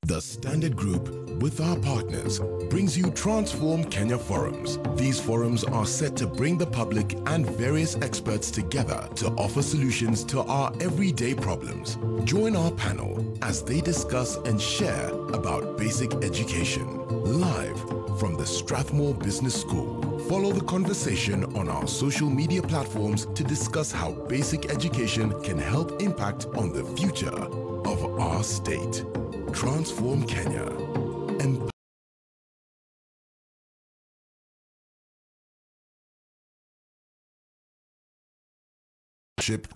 The Standard Group, with our partners, brings you Transform Kenya Forums. These forums are set to bring the public and various experts together to offer solutions to our everyday problems. Join our panel as they discuss and share about basic education. Live from the Strathmore Business School. Follow the conversation on our social media platforms to discuss how basic education can help impact on the future of our state. Transform Kenya.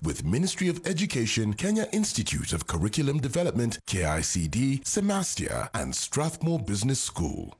With Ministry of Education, Kenya Institute of Curriculum Development, KICD, Semastia, and Strathmore Business School.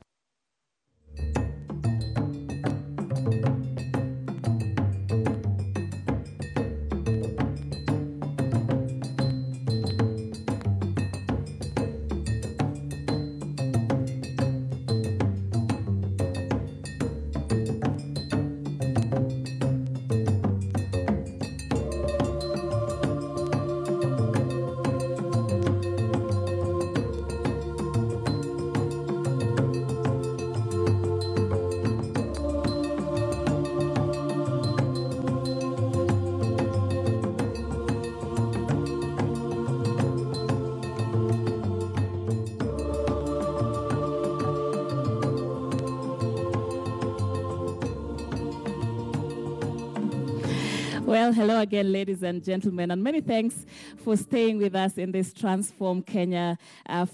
Well, hello again, ladies and gentlemen, and many thanks for staying with us in this Transform Kenya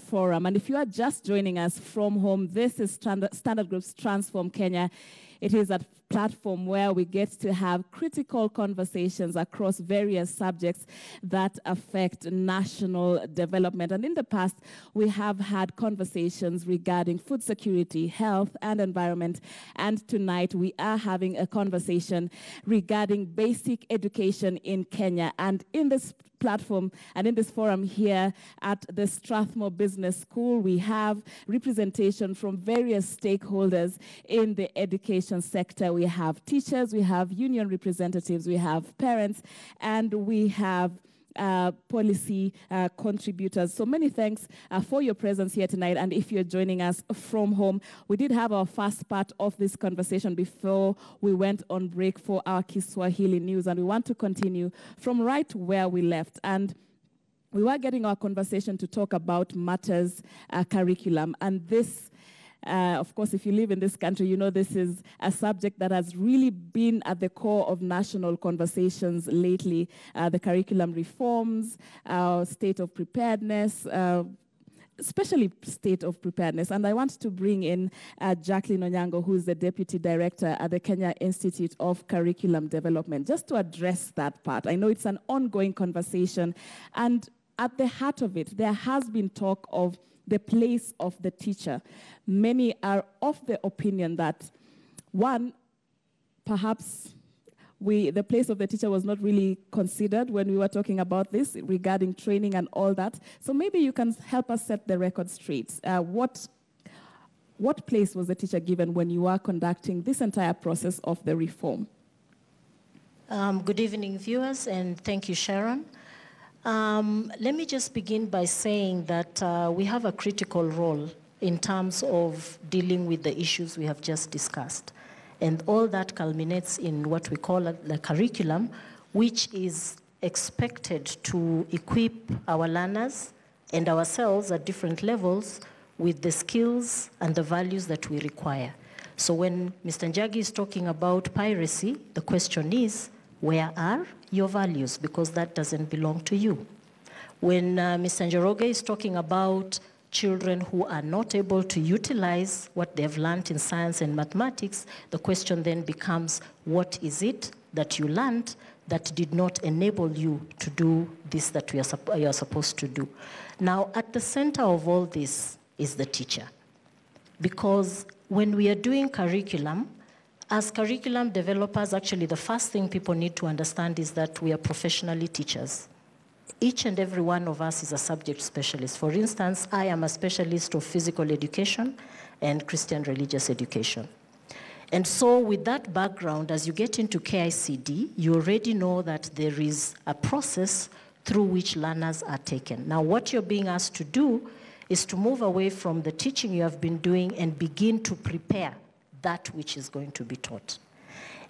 forum. And if you are just joining us from home, this is Standard Group's Transform Kenya. It is a platform where we get to have critical conversations across various subjects that affect national development. And in the past, we have had conversations regarding food security, health, and environment. And tonight, we are having a conversation regarding basic education in Kenya. And in this platform and in this forum here at the Strathmore Business School, we have representation from various stakeholders in the education sector. We have teachers, we have union representatives, we have parents, and we have policy contributors. So many thanks for your presence here tonight. And if you're joining us from home, we did have our first part of this conversation before we went on break for our Kiswahili news. And we want to continue from right where we left. And we were getting our conversation to talk about matters curriculum. And this of course, if you live in this country, you know this is a subject that has really been at the core of national conversations lately. The curriculum reforms, state of preparedness, especially state of preparedness. And I want to bring in Jacqueline Onyango, who is the Deputy Director at the Kenya Institute of Curriculum Development, just to address that part. I know it's an ongoing conversation. And at the heart of it, there has been talk of the place of the teacher. Many are of the opinion that, one, perhaps the place of the teacher was not really considered when we were talking about this regarding training and all that. So maybe you can help us set the record straight. What place was the teacher given when you are conducting this entire process of the reform? Good evening, viewers, and thank you, Sharon. Let me just begin by saying that we have a critical role in terms of dealing with the issues we have just discussed. And all that culminates in what we call the curriculum, which is expected to equip our learners and ourselves at different levels with the skills and the values that we require. So when Mr. Njagi is talking about piracy, the question is, where are your values? Because that doesn't belong to you. When Mr. Njoroge is talking about children who are not able to utilize what they've learned in science and mathematics, the question then becomes, what is it that you learned that did not enable you to do this that you are supposed to do? Now, at the center of all this is the teacher. Because when we are doing curriculum, as curriculum developers, actually the first thing people need to understand is that we are professionally teachers. Each and every one of us is a subject specialist. For instance, I am a specialist of physical education and Christian religious education. And so with that background, as you get into KICD, you already know that there is a process through which learners are taken. Now, what you're being asked to do is to move away from the teaching you have been doing and begin to prepare that which is going to be taught.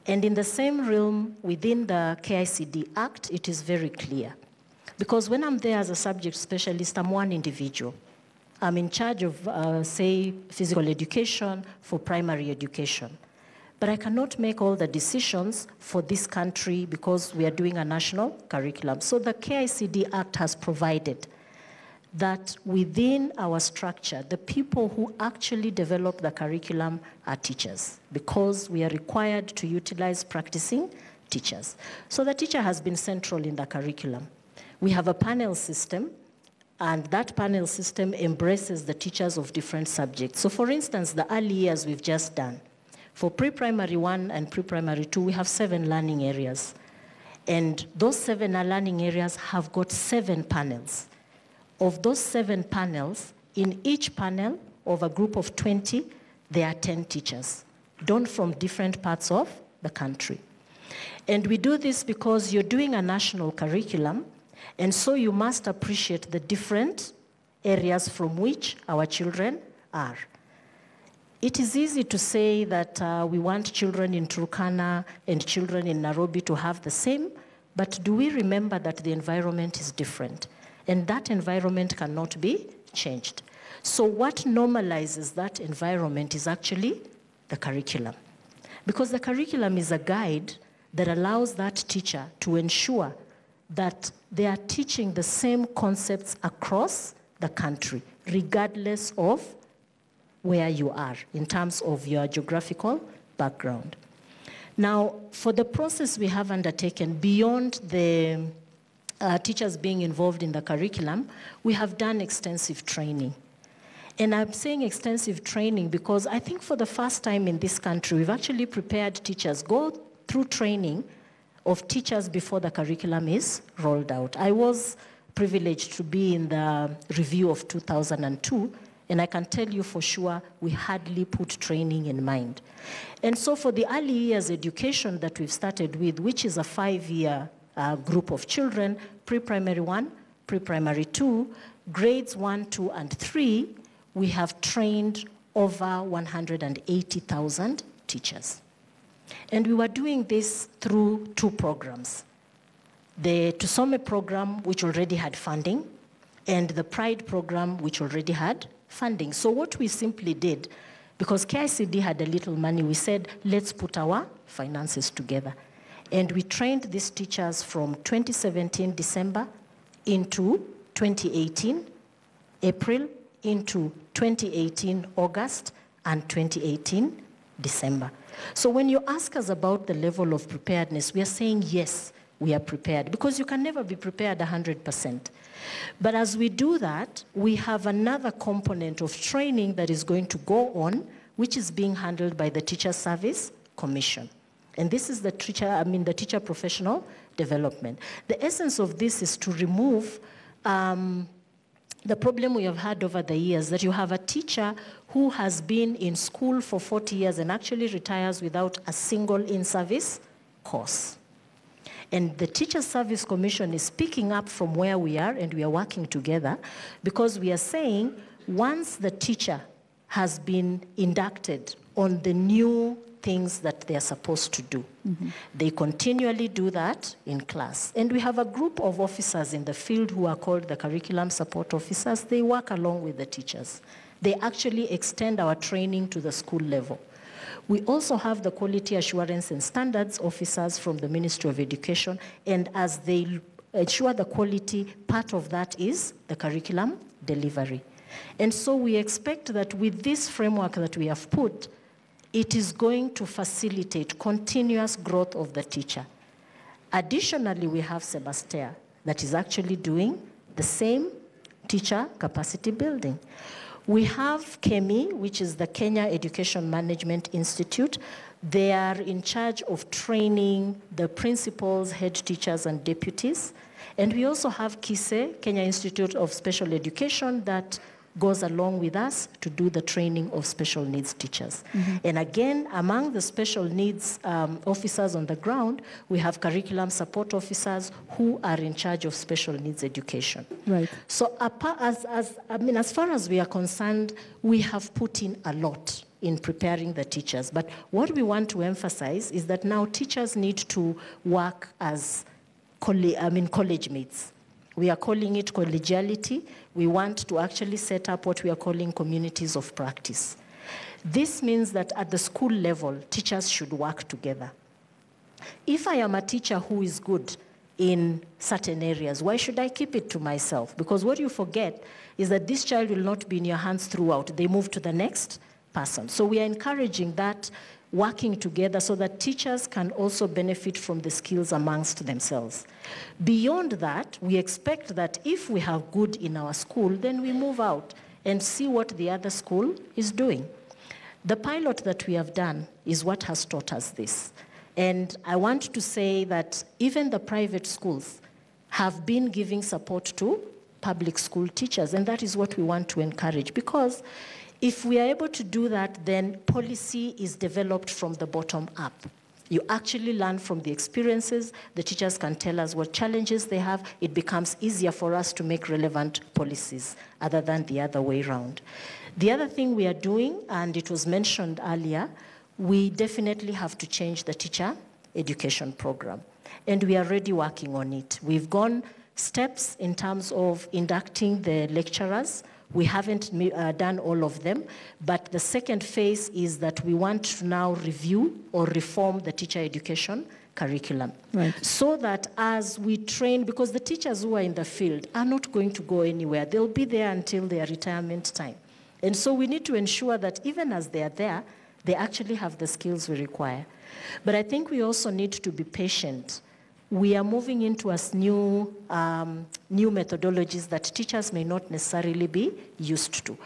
And in the same realm, within the KICD Act, it is very clear. Because when I'm there as a subject specialist, I'm one individual. I'm in charge of, say, physical education for primary education. But I cannot make all the decisions for this country because we are doing a national curriculum. So the KICD Act has provided that within our structure, the people who actually develop the curriculum are teachers, because we are required to utilize practicing teachers. So the teacher has been central in the curriculum. We have a panel system, and that panel system embraces the teachers of different subjects. So for instance, the early years we've just done. For pre-primary 1 and pre-primary 2, we have 7 learning areas. And those 7 learning areas have got 7 panels. Of those 7 panels, in each panel of a group of 20, there are 10 teachers, done from different parts of the country. And we do this because you're doing a national curriculum, and so you must appreciate the different areas from which our children are. It is easy to say that we want children in Turkana and children in Nairobi to have the same, but do we remember that the environment is different? And that environment cannot be changed. So what normalizes that environment is actually the curriculum. Because the curriculum is a guide that allows that teacher to ensure that they are teaching the same concepts across the country, regardless of where you are in terms of your geographical background. Now, for the process we have undertaken beyond the teachers being involved in the curriculum, we have done extensive training. And I'm saying extensive training because I think for the first time in this country, we've actually prepared teachers, go through training of teachers before the curriculum is rolled out. I was privileged to be in the review of 2002, and I can tell you for sure, we hardly put training in mind. And so for the early years education that we've started with, which is a 5-year group of children, pre-primary 1, pre-primary 2, grades 1, 2, and 3, we have trained over 180,000 teachers. And we were doing this through 2 programs. The Tusome program, which already had funding, and the Pride program, which already had funding. So what we simply did, because KICD had a little money, we said, let's put our finances together. And we trained these teachers from 2017 December into 2018 April, into 2018 August, and 2018 December. So when you ask us about the level of preparedness, we are saying yes, we are prepared, because you can never be prepared 100%. But as we do that, we have another component of training that is going to go on, which is being handled by the Teacher Service Commission. And this is the teacher professional development. The essence of this is to remove the problem we have had over the years, that you have a teacher who has been in school for 40 years and actually retires without a single in-service course. And the Teacher Service Commission is picking up from where we are, and we are working together, because we are saying once the teacher has been inducted on the new things that they are supposed to do, they continually do that in class. And we have a group of officers in the field who are called the curriculum support officers. They work along with the teachers. They actually extend our training to the school level. We also have the quality assurance and standards officers from the Ministry of Education, and as they ensure the quality, part of that is the curriculum delivery. And so we expect that with this framework that we have put, it is going to facilitate continuous growth of the teacher. Additionally, we have Sebastia that is actually doing the same teacher capacity building. We have KEMI, which is the Kenya Education Management Institute. They are in charge of training the principals, head teachers, and deputies. And we also have KISE, Kenya Institute of Special Education, that goes along with us to do the training of special needs teachers. And again, among the special needs officers on the ground, we have curriculum support officers who are in charge of special needs education. Right. So as far as we are concerned, we have put in a lot in preparing the teachers. But what we want to emphasize is that now teachers need to work as college mates. We are calling it collegiality. We want to actually set up what we are calling communities of practice. This means that at the school level, teachers should work together. If I am a teacher who is good in certain areas, why should I keep it to myself? Because what you forget is that this child will not be in your hands throughout. They move to the next person. So we are encouraging that working together so that teachers can also benefit from the skills amongst themselves. Beyond that, we expect that if we have good in our school, then we move out and see what the other school is doing. The pilot that we have done is what has taught us this. And I want to say that even the private schools have been giving support to public school teachers, and that is what we want to encourage, because if we are able to do that, then policy is developed from the bottom up. You actually learn from the experiences. The teachers can tell us what challenges they have. It becomes easier for us to make relevant policies other than the other way around. The other thing we are doing, and it was mentioned earlier, we definitely have to change the teacher education program. And we are already working on it. We've gone steps in terms of inducting the lecturers. We haven't done all of them, but the second phase is that we want to now review or reform the teacher education curriculum. Right. So that as we train, because the teachers who are in the field are not going to go anywhere. They'll be there until their retirement time. And so we need to ensure that even as they are there, they actually have the skills we require. But I think we also need to be patient. We are moving into new methodologies that teachers may not necessarily be used to.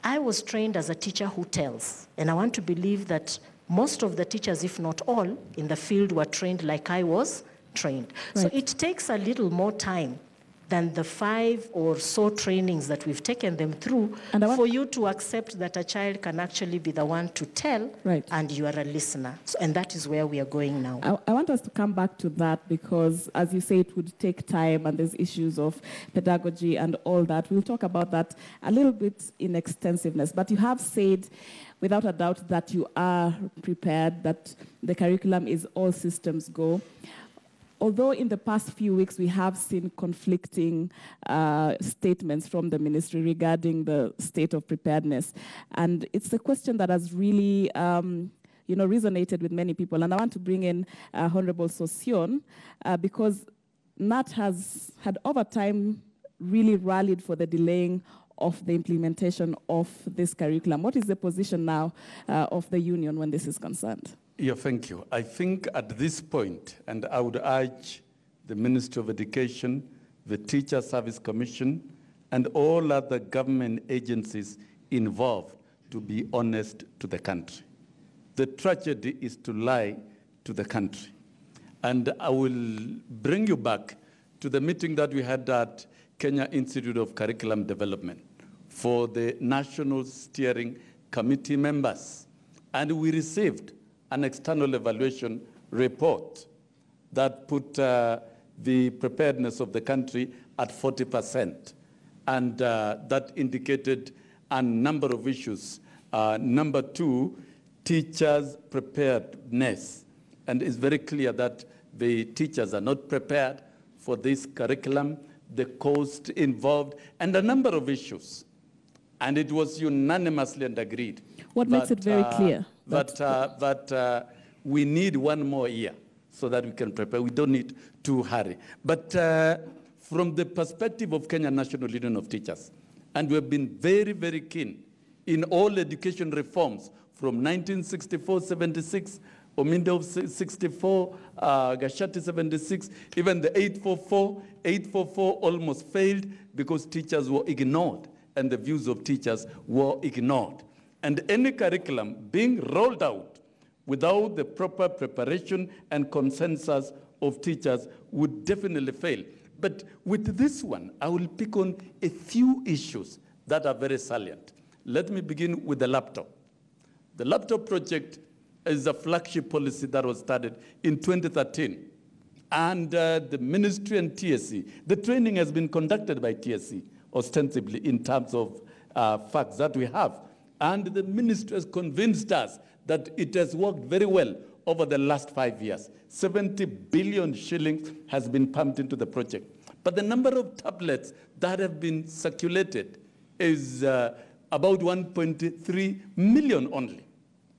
I was trained as a teacher who tells, and I want to believe that most of the teachers, if not all, in the field were trained like I was trained. Right. So it takes a little more time than the 5 or so trainings that we've taken them through for you to accept that a child can actually be the one to tell, right, and you are a listener. So, and that is where we are going now. I want us to come back to that because, as you say, it would take time and there's issues of pedagogy and all that. We'll talk about that a little bit in extensiveness. But you have said, without a doubt, that you are prepared, that the curriculum is all systems go. Although in the past few weeks we have seen conflicting statements from the ministry regarding the state of preparedness, and it's a question that has really resonated with many people. And I want to bring in Honorable Sosion because NAT has had over time really rallied for the delaying of the implementation of this curriculum. What is the position now of the union when this is concerned? Yeah, thank you. I think at this point, and I would urge the Ministry of Education, the Teacher Service Commission, and all other government agencies involved to be honest to the country. The tragedy is to lie to the country. And I will bring you back to the meeting that we had at Kenya Institute of Curriculum Development for the National Steering Committee members. And we received an external evaluation report that put the preparedness of the country at 40%. And that indicated a number of issues. Number 2, teachers' preparedness. And it's very clear that the teachers are not prepared for this curriculum, the cost involved, and a number of issues. And it was unanimously and agreed. What makes it very clear? That we need one more year so that we can prepare. We don't need to hurry. But from the perspective of Kenya National Union of Teachers, and we have been very, very keen in all education reforms from 1964-76, Omindo 64, Gashati 76, even the 844 almost failed because teachers were ignored and the views of teachers were ignored. And any curriculum being rolled out without the proper preparation and consensus of teachers would definitely fail. But with this one, I will pick on a few issues that are very salient. Let me begin with the laptop. The laptop project is a flagship policy that was started in 2013. And the ministry and TSC, the training has been conducted by TSC ostensibly in terms of facts that we have. And the ministry has convinced us that it has worked very well over the last 5 years. 70 billion shillings has been pumped into the project. But the number of tablets that have been circulated is about 1.3 million only.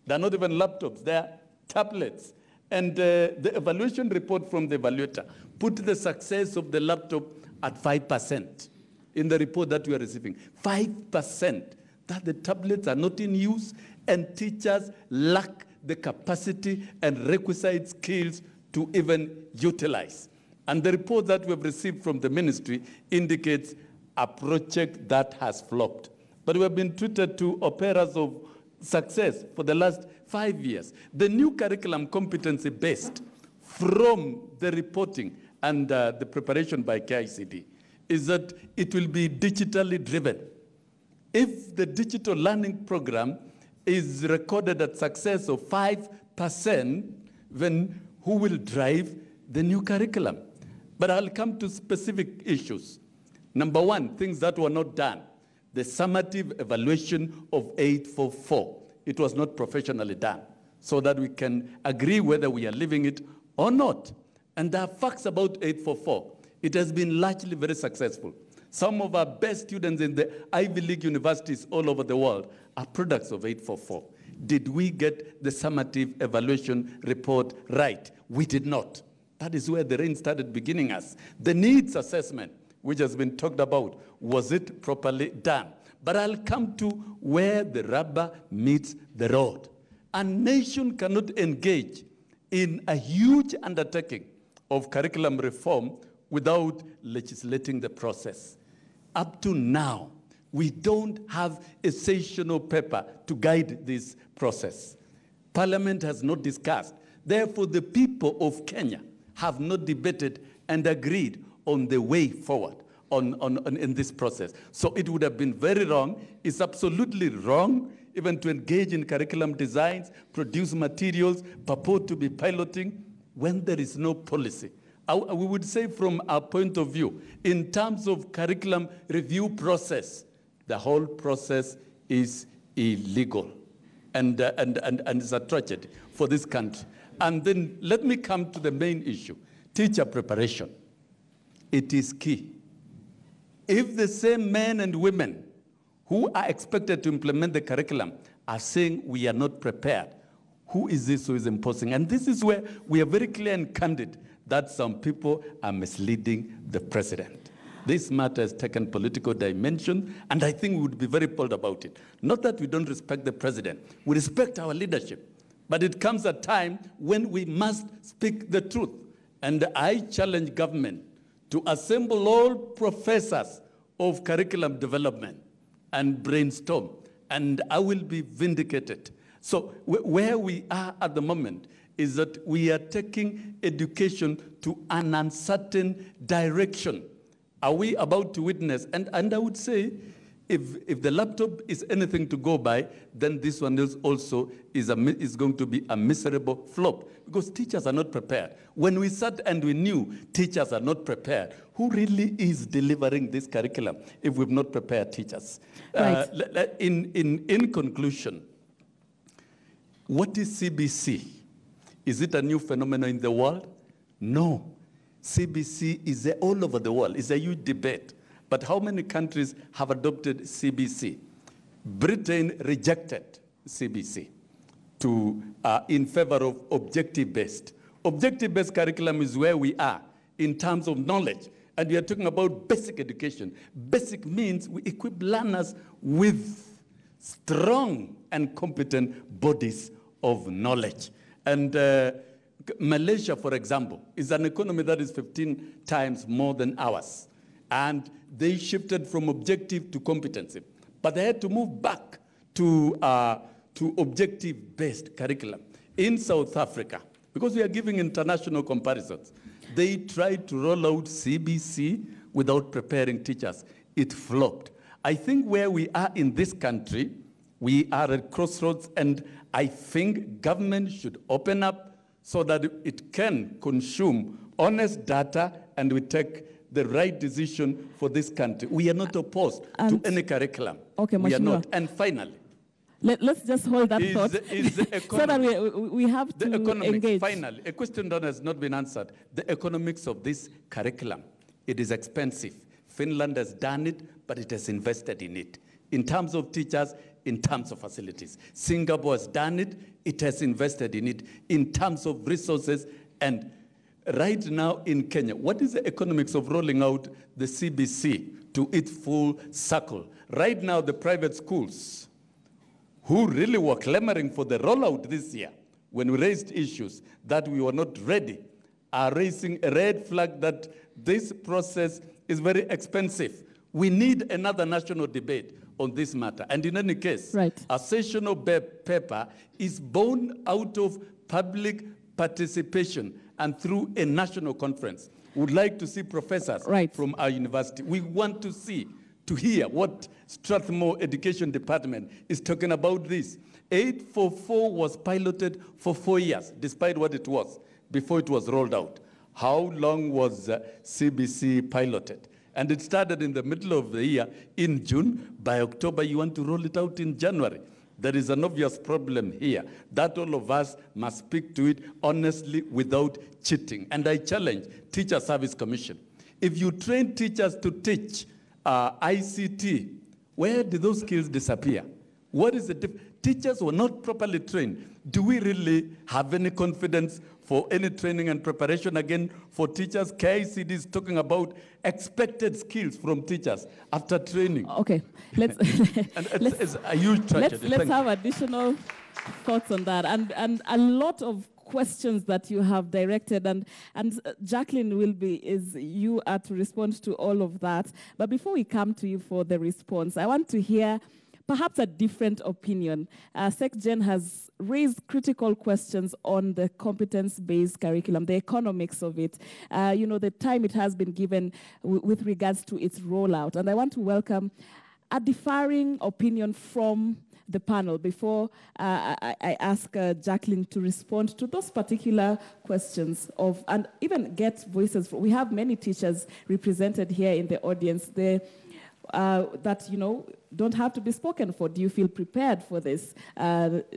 They're not even laptops, they're tablets. And the evaluation report from the evaluator put the success of the laptop at 5% in the report that we are receiving. 5%, that the tablets are not in use and teachers lack the capacity and requisite skills to even utilize. And the report that we have received from the ministry indicates a project that has flopped. But we have been treated to operas of success for the last 5 years. The new curriculum, competency-based, from the reporting and the preparation by KICD, is that it will be digitally driven. If the digital learning program is recorded at success of 5%, then who will drive the new curriculum? But I'll come to specific issues. Number one, things that were not done. The summative evaluation of 844. It was not professionally done, so that we can agree whether we are living it or not. And there are facts about 844. It has been largely very successful. Some of our best students in the Ivy League universities all over the world are products of 844. Did we get the summative evaluation report right? We did not. That is where the rain started beginning us. The needs assessment, which has been talked about, was it properly done? But I'll come to where the rubber meets the road. A nation cannot engage in a huge undertaking of curriculum reform without legislating the process. Up to now, we don't have a sessional paper to guide this process. Parliament has not discussed. Therefore, the people of Kenya have not debated and agreed on the way forward in this process. So it would have been very wrong. It's absolutely wrong even to engage in curriculum designs, produce materials, purport to be piloting when there is no policy. We would say from our point of view, in terms of curriculum review process, the whole process is illegal and it's a tragedy for this country. And then let me come to the main issue, teacher preparation. It is key. If the same men and women who are expected to implement the curriculum are saying we are not prepared, who is this who is imposing? And this is where we are very clear and candid that some people are misleading the president. This matter has taken political dimension, and I think we would be very bold about it. Not that we don't respect the president. We respect our leadership. But it comes a time when we must speak the truth. And I challenge government to assemble all professors of curriculum development and brainstorm, and I will be vindicated. So where we are at the moment is that we are taking education to an uncertain direction. Are we about to witness? And I would say, if the laptop is anything to go by, then this one is also is going to be a miserable flop, because teachers are not prepared. When we sat and we knew teachers are not prepared, who really is delivering this curriculum if we've not prepared teachers? Right. In conclusion, what is CBC? Is it a new phenomenon in the world? No. CBC is all over the world. It's a huge debate. But how many countries have adopted CBC? Britain rejected CBC in favor of objective-based. Objective-based curriculum is where we are in terms of knowledge. And we are talking about basic education. Basic means we equip learners with strong and competent bodies of knowledge. And Malaysia, for example, is an economy that is 15 times more than ours. And they shifted from objective to competency. But they had to move back to objective-based curriculum. In South Africa, because we are giving international comparisons, they tried to roll out CBC without preparing teachers. It flopped. I think where we are in this country, we are at crossroads, and I think government should open up so that it can consume honest data and we take the right decision for this country. We are not opposed to any curriculum. Okay, we are Mheshimiwa. not. And finally, let's just hold that thought so that we have to engage. Finally, a question that has not been answered. The economics of this curriculum, it is expensive. Finland has done it, but it has invested in it. In terms of teachers, in terms of facilities. Singapore has done it, it has invested in it. In terms of resources, and right now in Kenya, what is the economics of rolling out the CBC to its full circle? Right now, the private schools, who really were clamoring for the rollout this year, when we raised issues that we were not ready, are raising a red flag that this process is very expensive. We need another national debate on this matter. And in any case, a sessional paper is born out of public participation and through a national conference. We would like to see professors from our university. We want to hear what Strathmore Education Department is talking about this. 844 was piloted for 4 years, despite what it was, before it was rolled out. How long was CBC piloted? And it started in the middle of the year in June. By October, you want to roll it out in January. There is an obvious problem here that all of us must speak to it honestly without cheating. And I challenge Teacher Service Commission. If you train teachers to teach ICT, where do those skills disappear? What is the difference? Teachers were not properly trained. Do we really have any confidence for any training and preparation again for teachers? KICD is talking about expected skills from teachers after training. Okay, let's it's a huge tragedy. Let's have additional thoughts on that, and a lot of questions that you have directed, and Jacqueline you are to respond to all of that. But before we come to you for the response, I want to hear perhaps a different opinion. SecGen has raised critical questions on the competence-based curriculum, the economics of it, the time it has been given with regards to its rollout. And I want to welcome a differing opinion from the panel before I ask Jacqueline to respond to those particular questions and even get voices. We have many teachers represented here in the audience that don't have to be spoken for. Do you feel prepared for this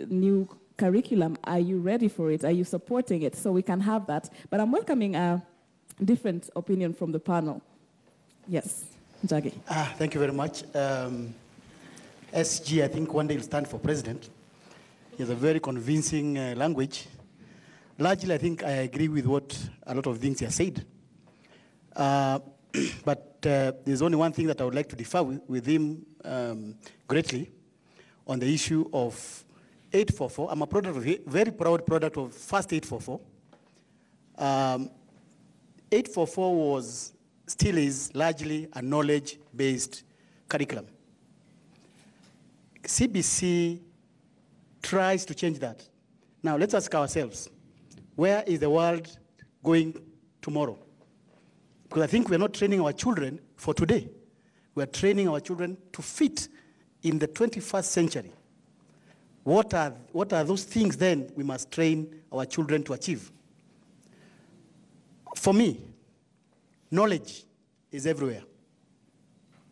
new curriculum? Are you ready for it? Are you supporting it? So we can have that. But I'm welcoming a different opinion from the panel. Yes, Jaggi. Thank you very much. SG, I think one day will stand for president. He has a very convincing language. Largely, I think I agree with what a lot of things he has said. But there's only one thing that I would like to differ with him greatly on the issue of 844. I'm a very proud product of first 844. 844 still is largely a knowledge-based curriculum. CBC tries to change that. Now, let's ask ourselves, where is the world going tomorrow? Because I think we're not training our children for today. We're training our children to fit in the 21st century. What are those things then we must train our children to achieve? For me, knowledge is everywhere.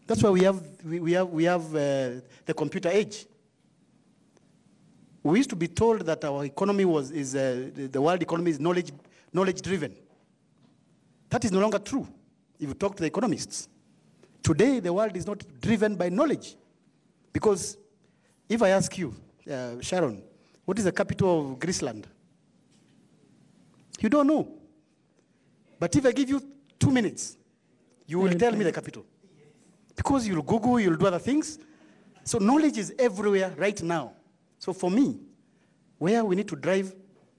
That's why we have the computer age. We used to be told that our economy the world economy is knowledge driven. That is no longer true if you talk to the economists. Today, the world is not driven by knowledge. Because if I ask you, Sharon, what is the capital of Greeceland? You don't know. But if I give you 2 minutes, you will tell me the capital. Because you'll Google, you'll do other things. So knowledge is everywhere right now. So for me, where we need to drive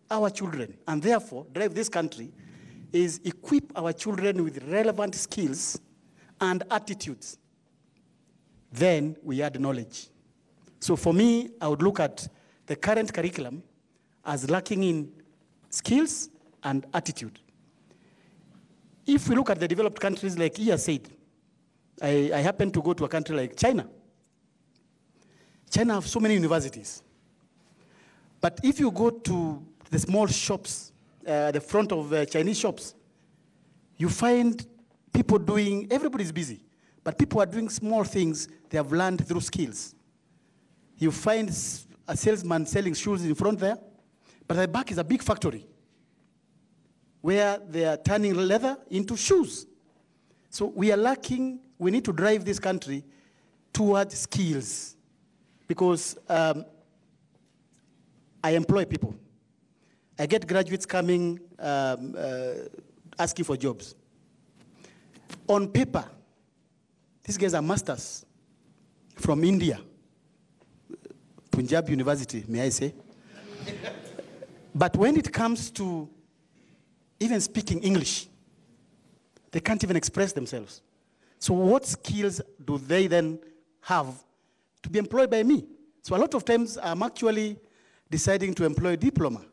our children, and therefore drive this country, is equip our children with relevant skills and attitudes. Then we add knowledge. So for me, I would look at the current curriculum as lacking in skills and attitude. If we look at the developed countries, like Iya said, I happen to go to a country like China. China have so many universities. But if you go to the small shops, the front of Chinese shops, you find people doing, everybody's busy, but people are doing small things they have learned through skills. You find a salesman selling shoes in front there, but at the back is a big factory where they are turning leather into shoes. So we are lacking, we need to drive this country towards skills because I employ people. I get graduates coming asking for jobs. On paper, these guys are masters from India, Punjab University, may I say. But when it comes to even speaking English, they can't even express themselves. So what skills do they then have to be employed by me? So a lot of times I'm actually deciding to employ a diploma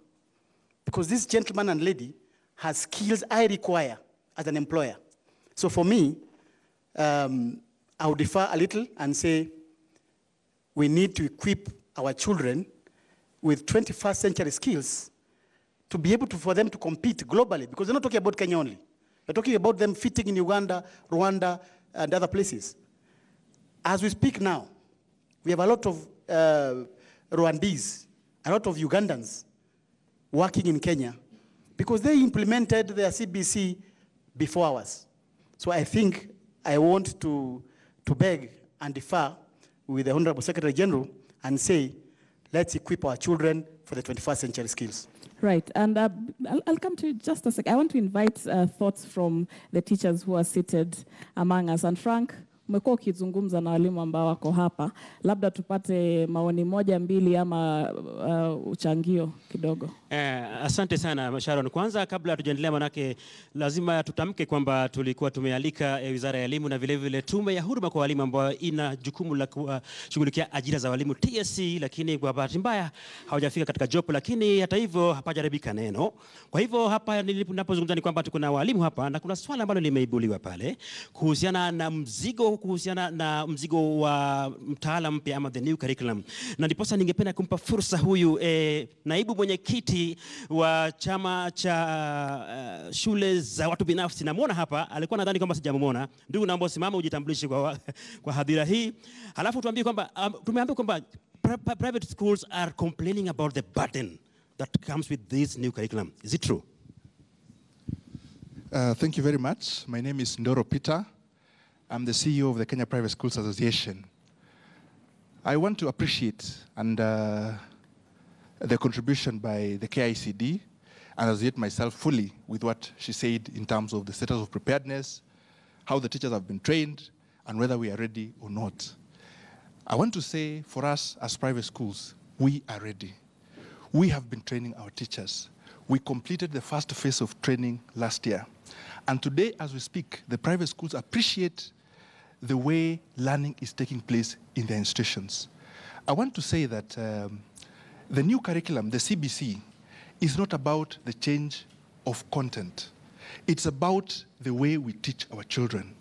because this gentleman and lady has skills I require as an employer. So for me, I would defer a little and say we need to equip our children with 21st century skills to be able to, for them to compete globally, because we're not talking about Kenya only. We're talking about them fitting in Uganda, Rwanda, and other places. As we speak now, we have a lot of Rwandese, a lot of Ugandans working in Kenya because they implemented their CBC before ours. So I think I want to beg and defer with the Honorable Secretary General and say, let's equip our children for the 21st century skills. Right, and I'll come to you just a second. I want to invite thoughts from the teachers who are seated among us. And Frank, umekuwa ukizungumza na walimu ambao wako hapa. Labda tupate maoni moja mbili ama uchangio kidogo. Asante sana Sharon. Kwanza kabla tujaendelea manake lazima tutamke kwamba tulikuwa tumealika Wizara ya Elimu na vile vile Tume ya Huduma kwa Walimu ambayo ina jukumu la kushughulikia ajira za walimu TSC, lakini kwa bahati mbaya hawajafika katika jopo, lakini hata hivyo hapajaribika neno. Kwa hivyo hapa ninapozungumza ni kwamba tuko na walimu hapa na kuna swali ambalo limeibuliwa pale kuhusiana na mzigo wa mtaala mpya ama the new curriculum. Na ndiposa ningependa kumpa fursa huyu naibu mwenyekiti wa chama cha shule za watu binafsi. Namuona hapa, alikuwa nadhani kwamba sijamuona. Ndugu, naomba usimame ujitambulishe kwa hadhira hii. Halafu tuambie kwamba tumeambiwa kwamba private schools are complaining about the burden that comes with this new curriculum. Is it true? Thank you very much. My name is Ndoro Peter. I'm the CEO of the Kenya Private Schools Association. I want to appreciate the contribution by the KICD and associate myself fully with what she said in terms of the status of preparedness, how the teachers have been trained, and whether we are ready or not. I want to say for us as private schools, we are ready. We have been training our teachers. We completed the first phase of training last year. And today, as we speak, the private schools appreciate the way learning is taking place in their institutions. I want to say that the new curriculum, the CBC, is not about the change of content. It's about the way we teach our children.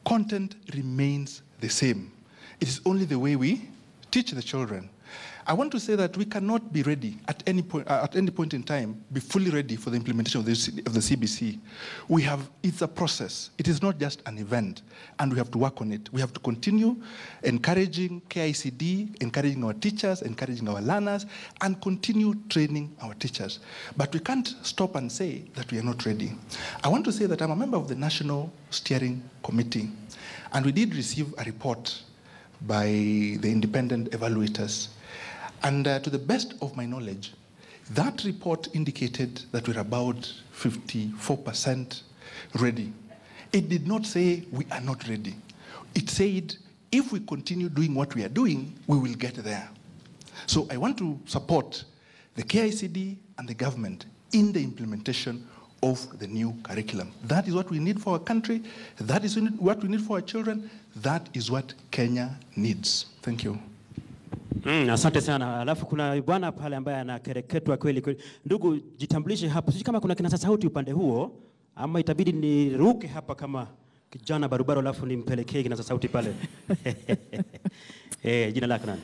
Content remains the same. It is only the way we teach the children. I want to say that we cannot be ready at any point in time, be fully ready for the implementation of the CBC. It's a process. It is not just an event, and we have to work on it. We have to continue encouraging KICD, encouraging our teachers, encouraging our learners, and continue training our teachers. But we can't stop and say that we are not ready. I want to say that I'm a member of the National Steering Committee, and we did receive a report by the independent evaluators. And to the best of my knowledge, that report indicated that we're about 54% ready. It did not say we are not ready. It said if we continue doing what we are doing, we will get there. So I want to support the KICD and the government in the implementation of the new curriculum. That is what we need for our country. That is what we need for our children. That is what Kenya needs. Thank you. Asante sana. Alafu kuna bwana pale ambaye anakereketwa kweli. Ndugu, jitambulishe hapo. Sisi kama kuna kinasa sauti upande huo ama itabidi niruke hapa kama kijana barubaro alafu nimpelekee kinasa sauti pale. Jina lako nani?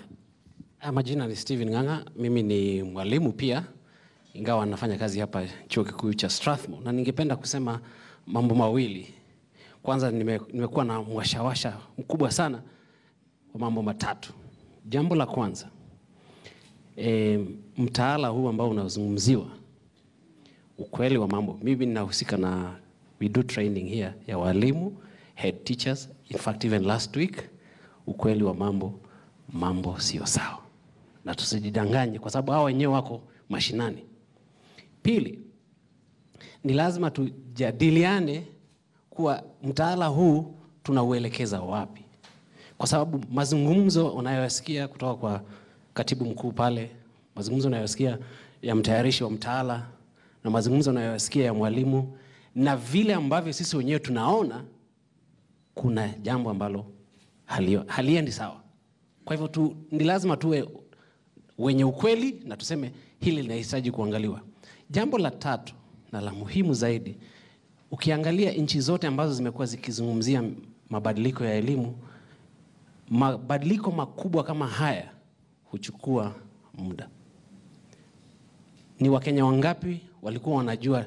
Majina ni Steven Ng'ang'a. Mimi ni mwalimu pia, ingawa nafanya kazi hapa chuo kikuu cha Strathmore, na ningependa kusema mambo mawili. Kwanza nimekuwa na mwashawasha mkubwa sana wa mambo matatu. Jambo la kwanza, mtaala huu ambao unazungumziwa, ukweli wa mambo, mimi ninahusika na we do training here ya walimu, head teachers. In fact, even last week, ukweli wa mambo sio sawa. Na tusijidanganye kwa sababu hao wenyewe wako mashinani. Pili, ni lazima tujadiliane kuwa mtaala huu tunauelekeza wapi. Kwa sababu mazungumzo unayosikia kutoka kwa katibu mkuu pale, mazungumzo unayosikia ya mtayarishi wa mtaala, na mazungumzo unayosikia ya mwalimu, na vile ambavyo sisi wenyewe tunaona, kuna jambo ambalo haliendi sawa. Kwa hivyo ni lazima tuwe wenye ukweli na tuseme hili linahitaji kuangaliwa. Jambo la tatu na la muhimu zaidi, ukiangalia nchi zote ambazo zimekuwa zikizungumzia mabadiliko ya elimu, mabadiliko makubwa kama haya huchukua muda. Ni Wakenya wangapi walikuwa wanajua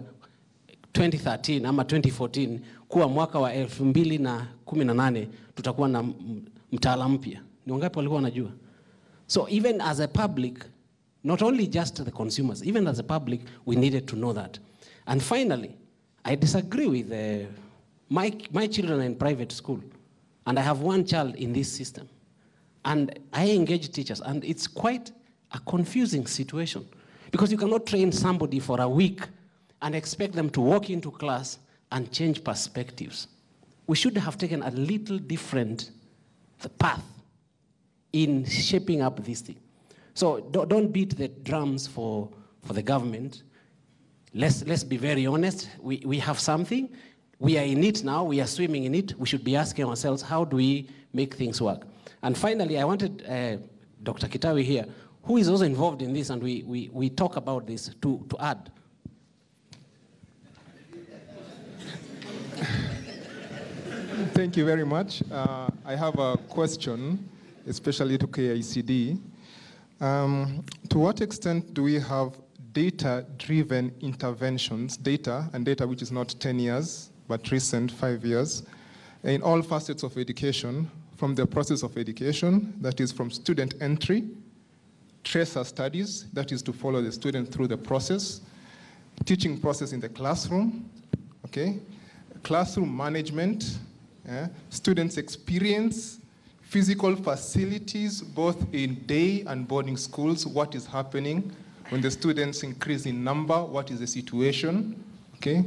2013 ama 2014 kuwa mwaka wa 2018 tutakuwa na mtaala mpya? Ni wangapi walikuwa wanajua? So even as a public, not only just the consumers, even as a public, we needed to know that. And finally, I disagree with my children are in private school, and I have one child in this system. And I engage teachers, and it's quite a confusing situation, because you cannot train somebody for a week and expect them to walk into class and change perspectives. We should have taken a little different path in shaping up this thing. So don't beat the drums for the government. Let's be very honest. We have something. We are in it now. We are swimming in it. We should be asking ourselves, how do we make things work? And finally, I wanted Dr. Kitawi here, who is also involved in this, and we talk about this, to add. Thank you very much. I have a question, especially to KICD. To what extent do we have data-driven interventions, data which is not 10 years, but recent 5 years, in all facets of education, from the process of education, that is from student entry, tracer studies, that is to follow the student through the process, teaching process in the classroom, okay, classroom management, students' experience, physical facilities, both in day and boarding schools, what is happening when the students increase in number, what is the situation, okay?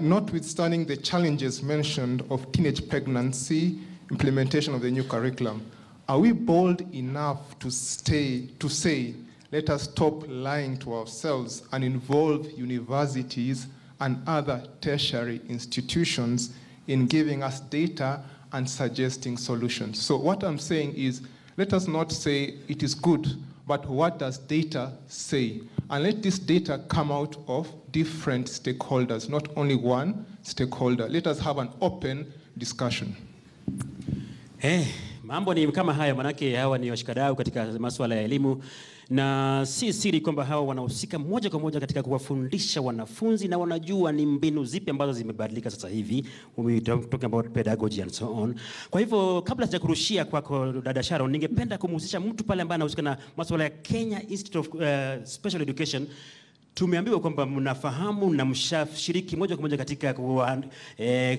Notwithstanding the challenges mentioned of teenage pregnancy, implementation of the new curriculum, are we bold enough to say, let us stop lying to ourselves and involve universities and other tertiary institutions in giving us data and suggesting solutions? So what I'm saying is, let us not say it is good, but what does data say? And let this data come out of different stakeholders, not only one stakeholder. Let us have an open discussion. Mambo ni kama haya, manake hawa ni washikadau katika masuala ya elimu, na si siri kwamba hawa wanahusika moja kwa moja katika kuwafundisha wanafunzi, na wanajua ni mbinu zipi ambazo zimebadilika sasa hivi. We talking about pedagogy and so on. Kwa hivyo kabla sijakurushia kwako dada Sharon, ningependa kumhusisha mtu pale ambaye anahusika na masuala ya Kenya Institute of Special Education. Tumeambiwa kwamba mnafahamu na mshashiriki moja kwa moja katika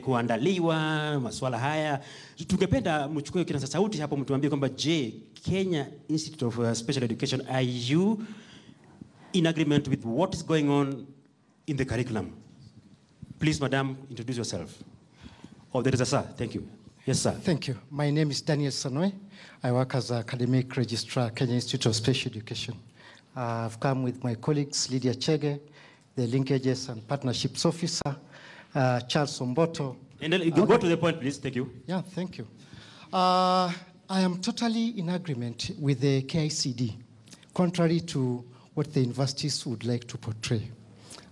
kuandaliwa masuala haya. Tungependa mchukue kinasa sauti hapo, mtuambie kwamba je, Kenya Institute of Special Education, are you in agreement with what is going on in the curriculum? Please, madam, introduce yourself. Oh, there is a sir. Thank you. Yes, sir. Thank you. My name is Daniel Sanoe. I work as an academic registrar, Kenya Institute of Special Education. I've come with my colleagues, Lydia Chege, the Linkages and Partnerships Officer, Charles Omboto. And then go to the point, please. Thank you. Yeah, thank you. I am totally in agreement with the KICD, contrary to what the universities would like to portray.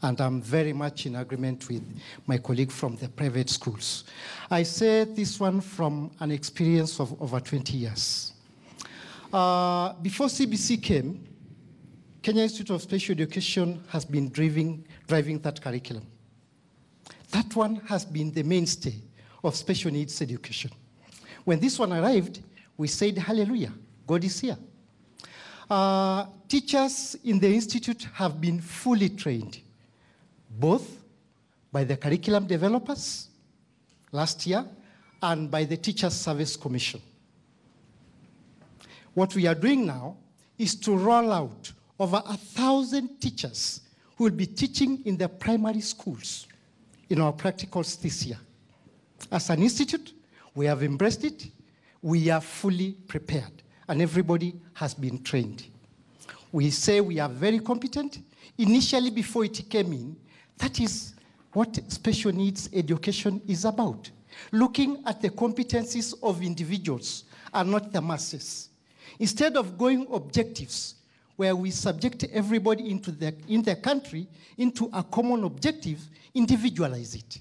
And I'm very much in agreement with my colleague from the private schools. I say this one from an experience of over 20 years. Before CBC came, Kenya Institute of Special Education has been driving that curriculum. That one has been the mainstay of special needs education. When this one arrived, we said, hallelujah, God is here. Teachers in the institute have been fully trained, both by the curriculum developers last year and by the Teachers Service Commission. What we are doing now is to roll out over 1,000 teachers who will be teaching in the primary schools in our practicals this year. As an institute, we have embraced it. We are fully prepared, and everybody has been trained. We say we are very competent. Initially, before it came in, that is what special needs education is about. Looking at the competencies of individuals and not the masses. Instead of going objectives, where we subject everybody in the country into a common objective, individualize it.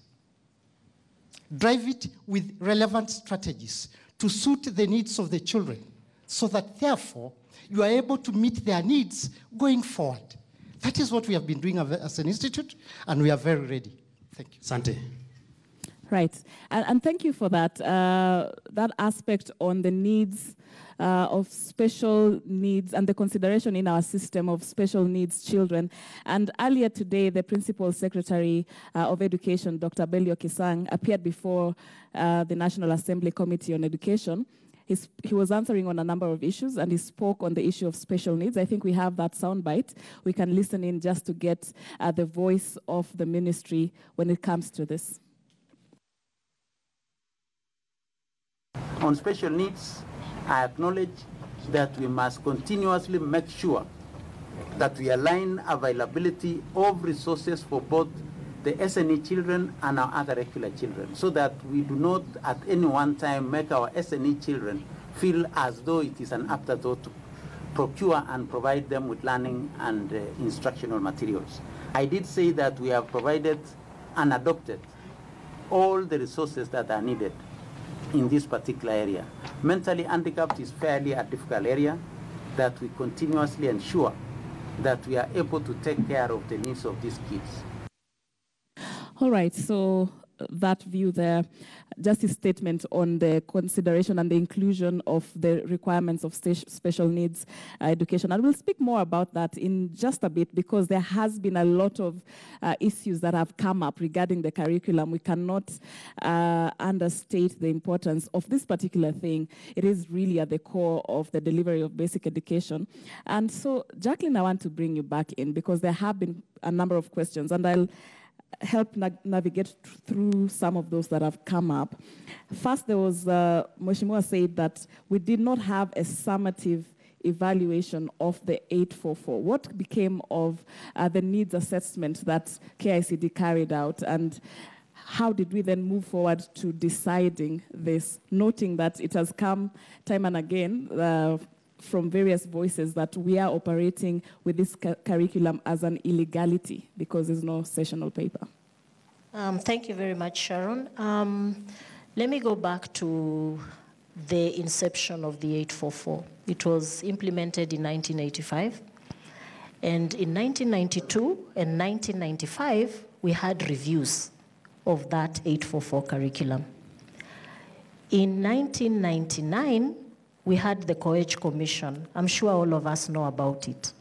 Drive it with relevant strategies to suit the needs of the children, so that therefore you are able to meet their needs going forward. That is what we have been doing as an institute, and we are very ready. Thank you. Asante. Right, and thank you for that. That aspect on the needs of special needs and the consideration in our system of special needs children. And earlier today, the Principal Secretary of Education, Dr. Belio Kisang, appeared before the National Assembly Committee on Education. He was answering on a number of issues, and he spoke on the issue of special needs. I think we have that soundbite. We can listen in just to get the voice of the ministry when it comes to this. On special needs, I acknowledge that we must continuously make sure that we align availability of resources for both the SNE children and our other regular children, so that we do not at any one time make our SNE children feel as though it is an afterthought to procure and provide them with learning and instructional materials. I did say that we have provided and adopted all the resources that are needed in this particular area. Mentally handicapped is fairly a difficult area that we continuously ensure that we are able to take care of the needs of these kids. All right, so that view there, just a statement on the consideration and the inclusion of the requirements of special needs education. And we'll speak more about that in just a bit, because there has been a lot of issues that have come up regarding the curriculum. We cannot understate the importance of this particular thing. It is really at the core of the delivery of basic education. And so, Jacqueline, I want to bring you back in, because there have been a number of questions, and I'll help navigate through some of those that have come up. First, there was, Mheshimiwa said that we did not have a summative evaluation of the 844. What became of the needs assessment that KICD carried out, and how did we then move forward to deciding this, noting that it has come time and again from various voices that we are operating with this curriculum as an illegality because there's no sessional paper? Thank you very much, Sharon. Let me go back to the inception of the 844. It was implemented in 1985. And in 1992 and 1995, we had reviews of that 844 curriculum. In 1999, we had the COEG Commission. I'm sure all of us know about it.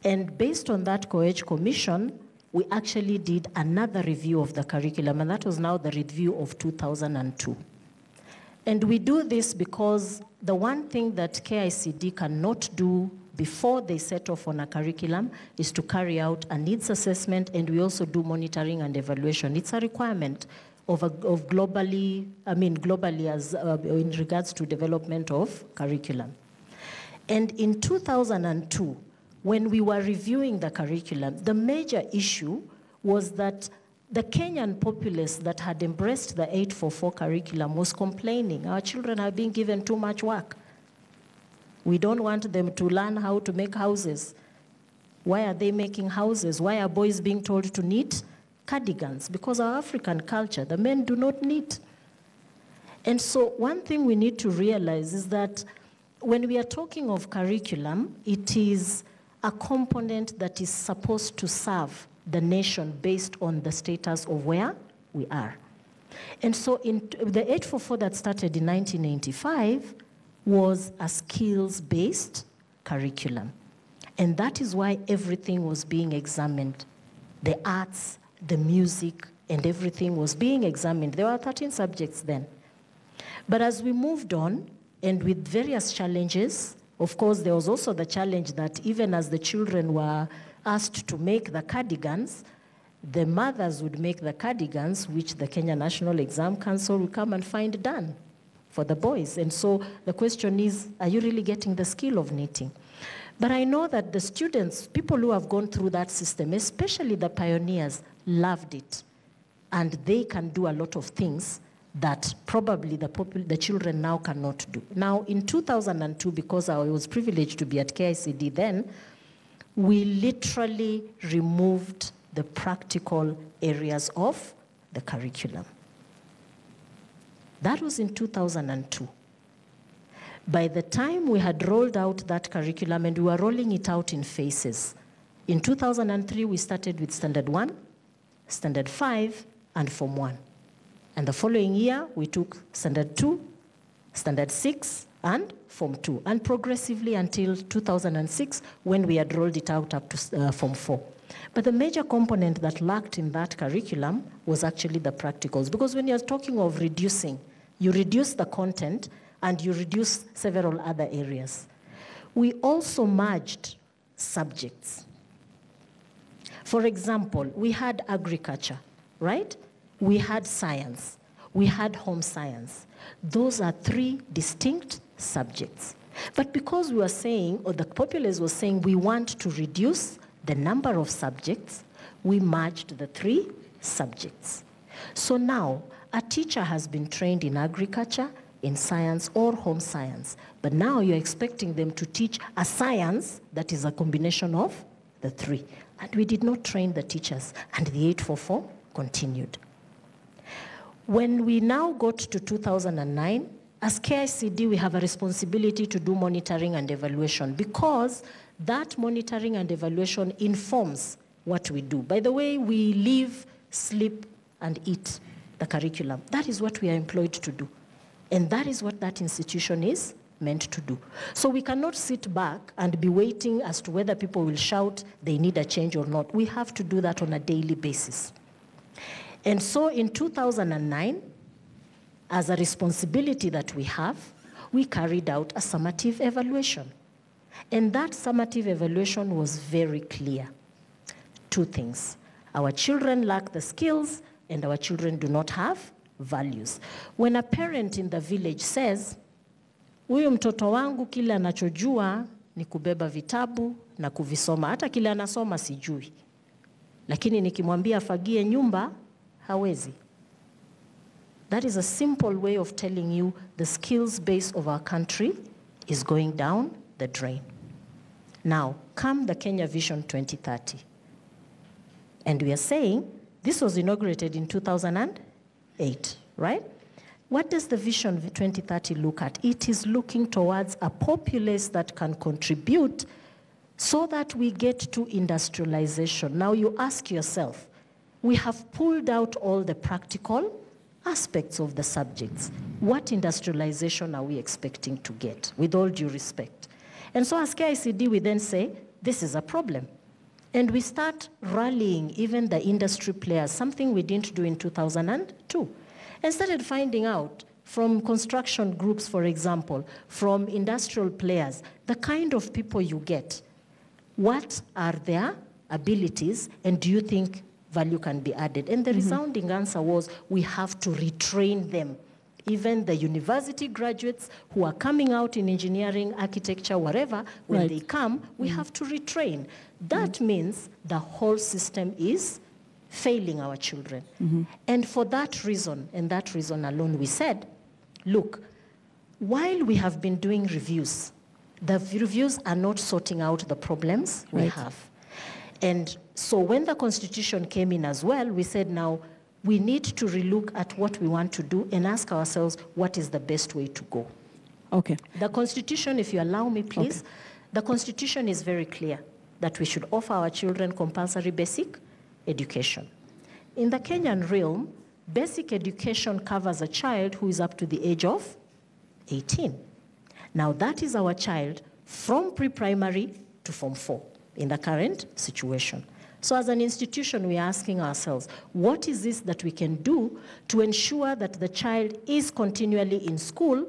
And based on that COEG Commission, we actually did another review of the curriculum, and that was now the review of 2002. And we do this because the one thing that KICD cannot do before they set off on a curriculum is to carry out a needs assessment, and we also do monitoring and evaluation. It's a requirement of globally as in regards to development of curriculum. And in 2002, when we were reviewing the curriculum, the major issue was that the Kenyan populace that had embraced the 844 curriculum was complaining, our children are being given too much work. We don't want them to learn how to make houses. Why are they making houses? Why are boys being told to knit cardigans? Because our African culture, the men do not knit. And so one thing we need to realize is that when we are talking of curriculum, it is a component that is supposed to serve the nation based on the status of where we are. And so the 844 that started in 1985 was a skills-based curriculum. And that is why everything was being examined. The arts, the music, and everything was being examined. There were 13 subjects then. But as we moved on, and with various challenges, of course, there was also the challenge that even as the children were asked to make the cardigans, the mothers would make the cardigans, which the Kenya National Exam Council would come and find done for the boys. And so the question is, are you really getting the skill of knitting? But I know that the students, people who have gone through that system, especially the pioneers, loved it. And they can do a lot of things that probably the children now cannot do. Now, in 2002, because I was privileged to be at KICD then, we literally removed the practical areas of the curriculum. That was in 2002. By the time we had rolled out that curriculum, and we were rolling it out in phases, in 2003, we started with Standard 1, Standard 5, and Form 1. And the following year, we took Standard 2, Standard 6, and Form 2, and progressively until 2006, when we had rolled it out up to Form 4. But the major component that lacked in that curriculum was actually the practicals, because when you're talking of reducing, you reduce the content and you reduce several other areas. We also merged subjects. For example, we had agriculture, right? We had science, we had home science. Those are 3 distinct subjects. But because we were saying, or the populace was saying, we want to reduce the number of subjects, we merged the 3 subjects. So now, a teacher has been trained in agriculture, in science, or home science. But now you're expecting them to teach a science that is a combination of the 3. And we did not train the teachers, and the 844 continued. When we now got to 2009, as KICD, we have a responsibility to do monitoring and evaluation, because that monitoring and evaluation informs what we do. By the way, we live, sleep, and eat the curriculum. That is what we are employed to do. And that is what that institution is meant to do. So we cannot sit back and be waiting as to whether people will shout they need a change or not. We have to do that on a daily basis. And so in 2009, as a responsibility that we have, we carried out a summative evaluation. And that summative evaluation was very clear. 2 things. Our children lack the skills, and our children do not have values. When a parent in the village says, huyu mtoto wangu kile anachojua ni kubeba vitabu na kuvisoma, hata kile anasoma sijui, lakini nikimwambia afagie nyumba, hawezi. That is a simple way of telling you the skills base of our country is going down the drain. Now, come the Kenya Vision 2030. And we are saying, this was inaugurated in 2008, right? What does the Vision 2030 look at? It is looking towards a populace that can contribute so that we get to industrialization. Now you ask yourself, we have pulled out all the practical aspects of the subjects. What industrialization are we expecting to get, with all due respect? And so as KICD, we then say, this is a problem. And we start rallying even the industry players, something we didn't do in 2002, and started finding out from construction groups, for example, from industrial players, the kind of people you get. What are their abilities, and do you think value can be added? And the resounding answer was, we have to retrain them. Even the university graduates who are coming out in engineering, architecture, whatever, when they come, we have to retrain. That means the whole system is failing our children. And for that reason, and that reason alone, we said, look, while we have been doing reviews, the reviews are not sorting out the problems we have. And so when the Constitution came in as well, we said now we need to relook at what we want to do and ask ourselves what is the best way to go. Okay. The Constitution, if you allow me, please, the Constitution is very clear that we should offer our children compulsory basic education. In the Kenyan realm, basic education covers a child who is up to the age of 18. Now that is our child from pre-primary to Form 4 in the current situation. So as an institution, we are asking ourselves, what is this that we can do to ensure that the child is continually in school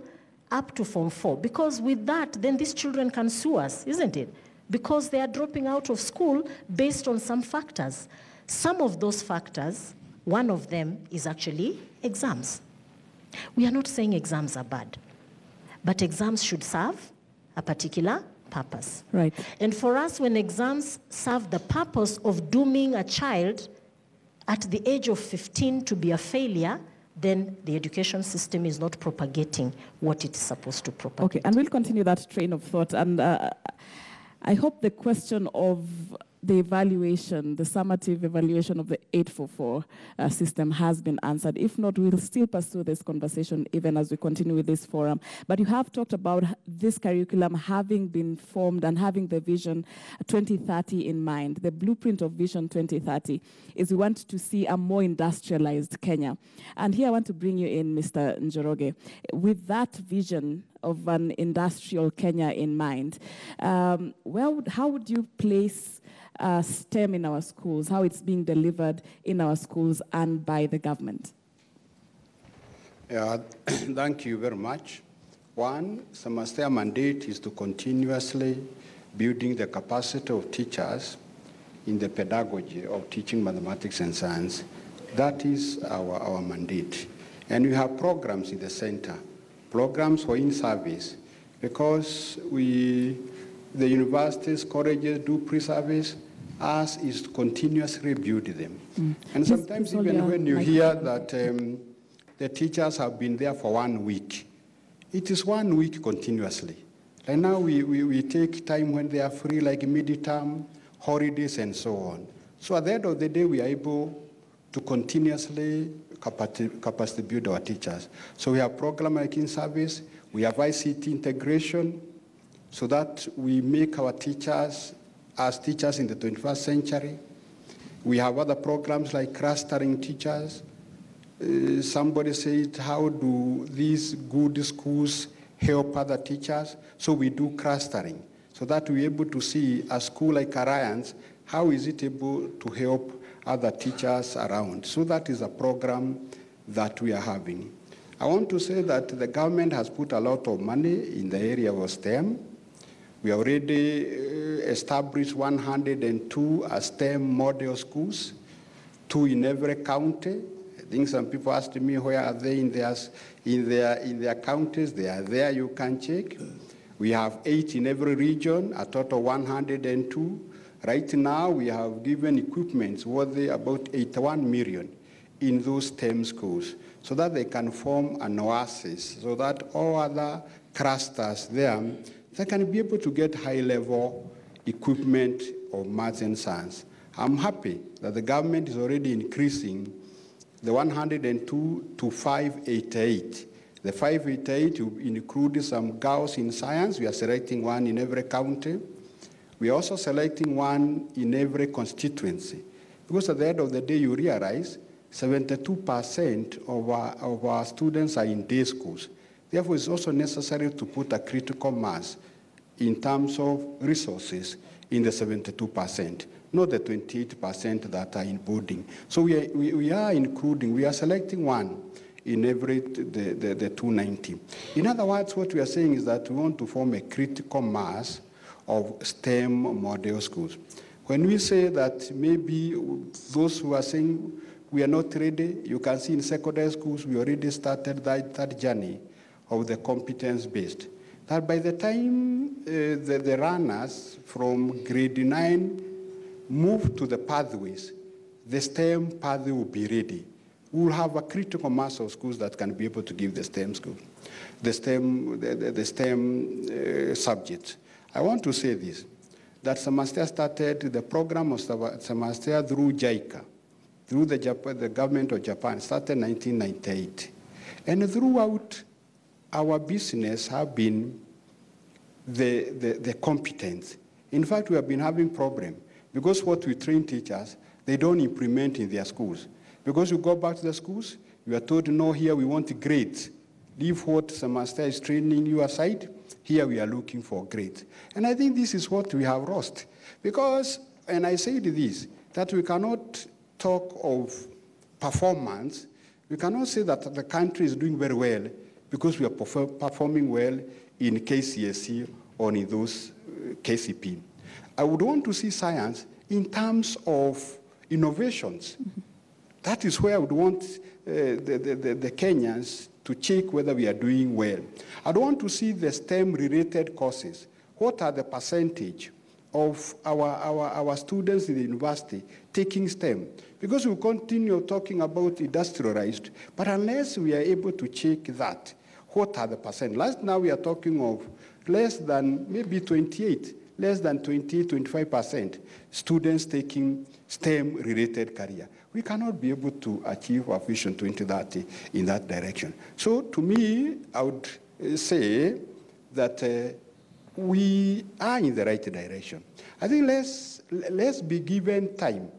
up to Form 4? Because with that, then these children can sue us, isn't it? Because they are dropping out of school based on some factors. Some of those factors, one of them is actually exams. We are not saying exams are bad, but exams should serve a particular purpose. Right. And for us, when exams serve the purpose of dooming a child at the age of 15 to be a failure, then the education system is not propagating what it's supposed to propagate. Okay, and we'll continue that train of thought. And I hope the question of the evaluation, the summative evaluation of the 844 system has been answered. If not, we'll still pursue this conversation even as we continue with this forum. But you have talked about this curriculum having been formed and having the vision 2030 in mind. The blueprint of Vision 2030 is we want to see a more industrialized Kenya. And here I want to bring you in, Mr. Njoroge. With that vision of an industrial Kenya in mind, how would you place STEM in our schools, how it's being delivered in our schools and by the government? Thank you very much. One, semester mandate is to continuously building the capacity of teachers in the pedagogy of teaching mathematics and science. That is our mandate. And we have programs in the center, programs for in-service, because the universities, colleges do pre-service. Us is to continuously build them. And sometimes even when you hear that the teachers have been there for 1 week, it is 1 week continuously. Like now we take time when they are free, like midterm, holidays, and so on. So at the end of the day, we are able to continuously capacity build our teachers. So we have programs like in-service, we have ICT integration, so that we make our teachers as teachers in the 21st century. We have other programs like clustering teachers. Somebody said, how do these good schools help other teachers? So we do clustering, so that we're able to see a school like Alliance, how is it able to help other teachers around? So that is a program that we are having. I want to say that the government has put a lot of money in the area of STEM. We already established 102 STEM model schools, 2 in every county. I think some people asked me, where are they in their counties? They are there, you can check. We have 8 in every region, a total 102. Right now, we have given equipments worth about 81 million in those STEM schools, so that they can form an oasis, so that all other clusters there, they can be able to get high-level equipment of maths and science. I'm happy that the government is already increasing the 102 to 588. The 588 will include some girls in science. We are selecting 1 in every county. We are also selecting 1 in every constituency. Because at the end of the day, you realize 72% of our students are in day schools. Therefore, it's also necessary to put a critical mass in terms of resources in the 72%, not the 28% that are in boarding. So we are including, we are selecting 1 in every, the 290. In other words, what we are saying is that we want to form a critical mass of STEM model schools. When we say that maybe those who are saying we are not ready, you can see in secondary schools, we already started that journey of the competence-based. That by the time the runners from grade 9 move to the pathways, the STEM pathway will be ready. We will have a critical mass of schools that can be able to give the STEM school, the STEM subjects. I want to say this. that Samastea started the program of Samastea through JICA, through the government of Japan, started in 1998. And throughout, our business have been the competence. In fact, we have been having problem because what we train teachers, they don't implement in their schools. Because you go back to the schools, you are told, no, here we want grades. Leave what Samastea is training you aside. Here we are looking for grades. And I think this is what we have lost. Because, and I said this, that we cannot talk of performance. We cannot say that the country is doing very well because we are performing well in KCSE or in those KCP. I would want to see science in terms of innovations. Mm-hmm. That is where I would want the Kenyans to check whether we are doing well. I'd want to see the STEM-related courses. What are the percentage of our students in the university taking STEM? Because we continue talking about industrialized, but unless we are able to check that, what are the percent? Last now we are talking of less than maybe 28, less than 20, 25% students taking STEM-related career. We cannot be able to achieve our Vision 2030 in that direction. So to me, I would say that we are in the right direction. I think let's be given time.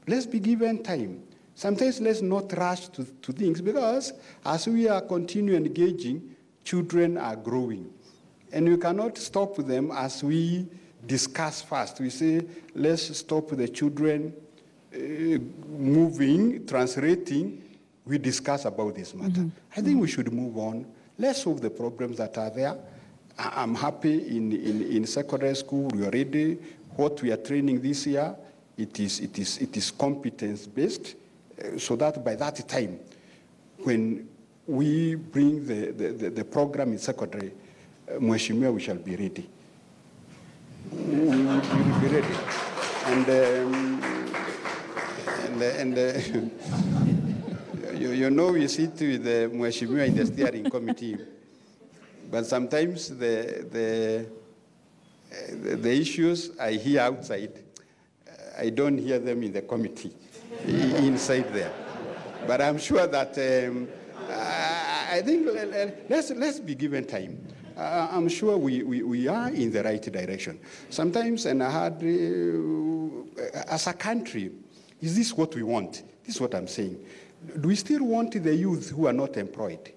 Let's be given time. Sometimes let's not rush to things because as we are continuing engaging, children are growing. And we cannot stop them as we discuss first. We say, let's stop the children moving, translating. We discuss about this matter. Mm-hmm. I think we should move on. Let's solve the problems that are there. I'm happy in secondary school, we are ready. What we are training this year, it is competence-based, so that by that time, when we bring the program in secondary, Mheshimiwa, we shall be ready. We will be ready. You know, we sit with the Mheshimiwa in the steering committee, but sometimes the issues I hear outside, I don't hear them in the committee, inside there. But I'm sure that I think let's be given time. I'm sure we are in the right direction. Sometimes, and I had, as a country, is this what we want? This is what I'm saying. Do we still want the youth who are not employed?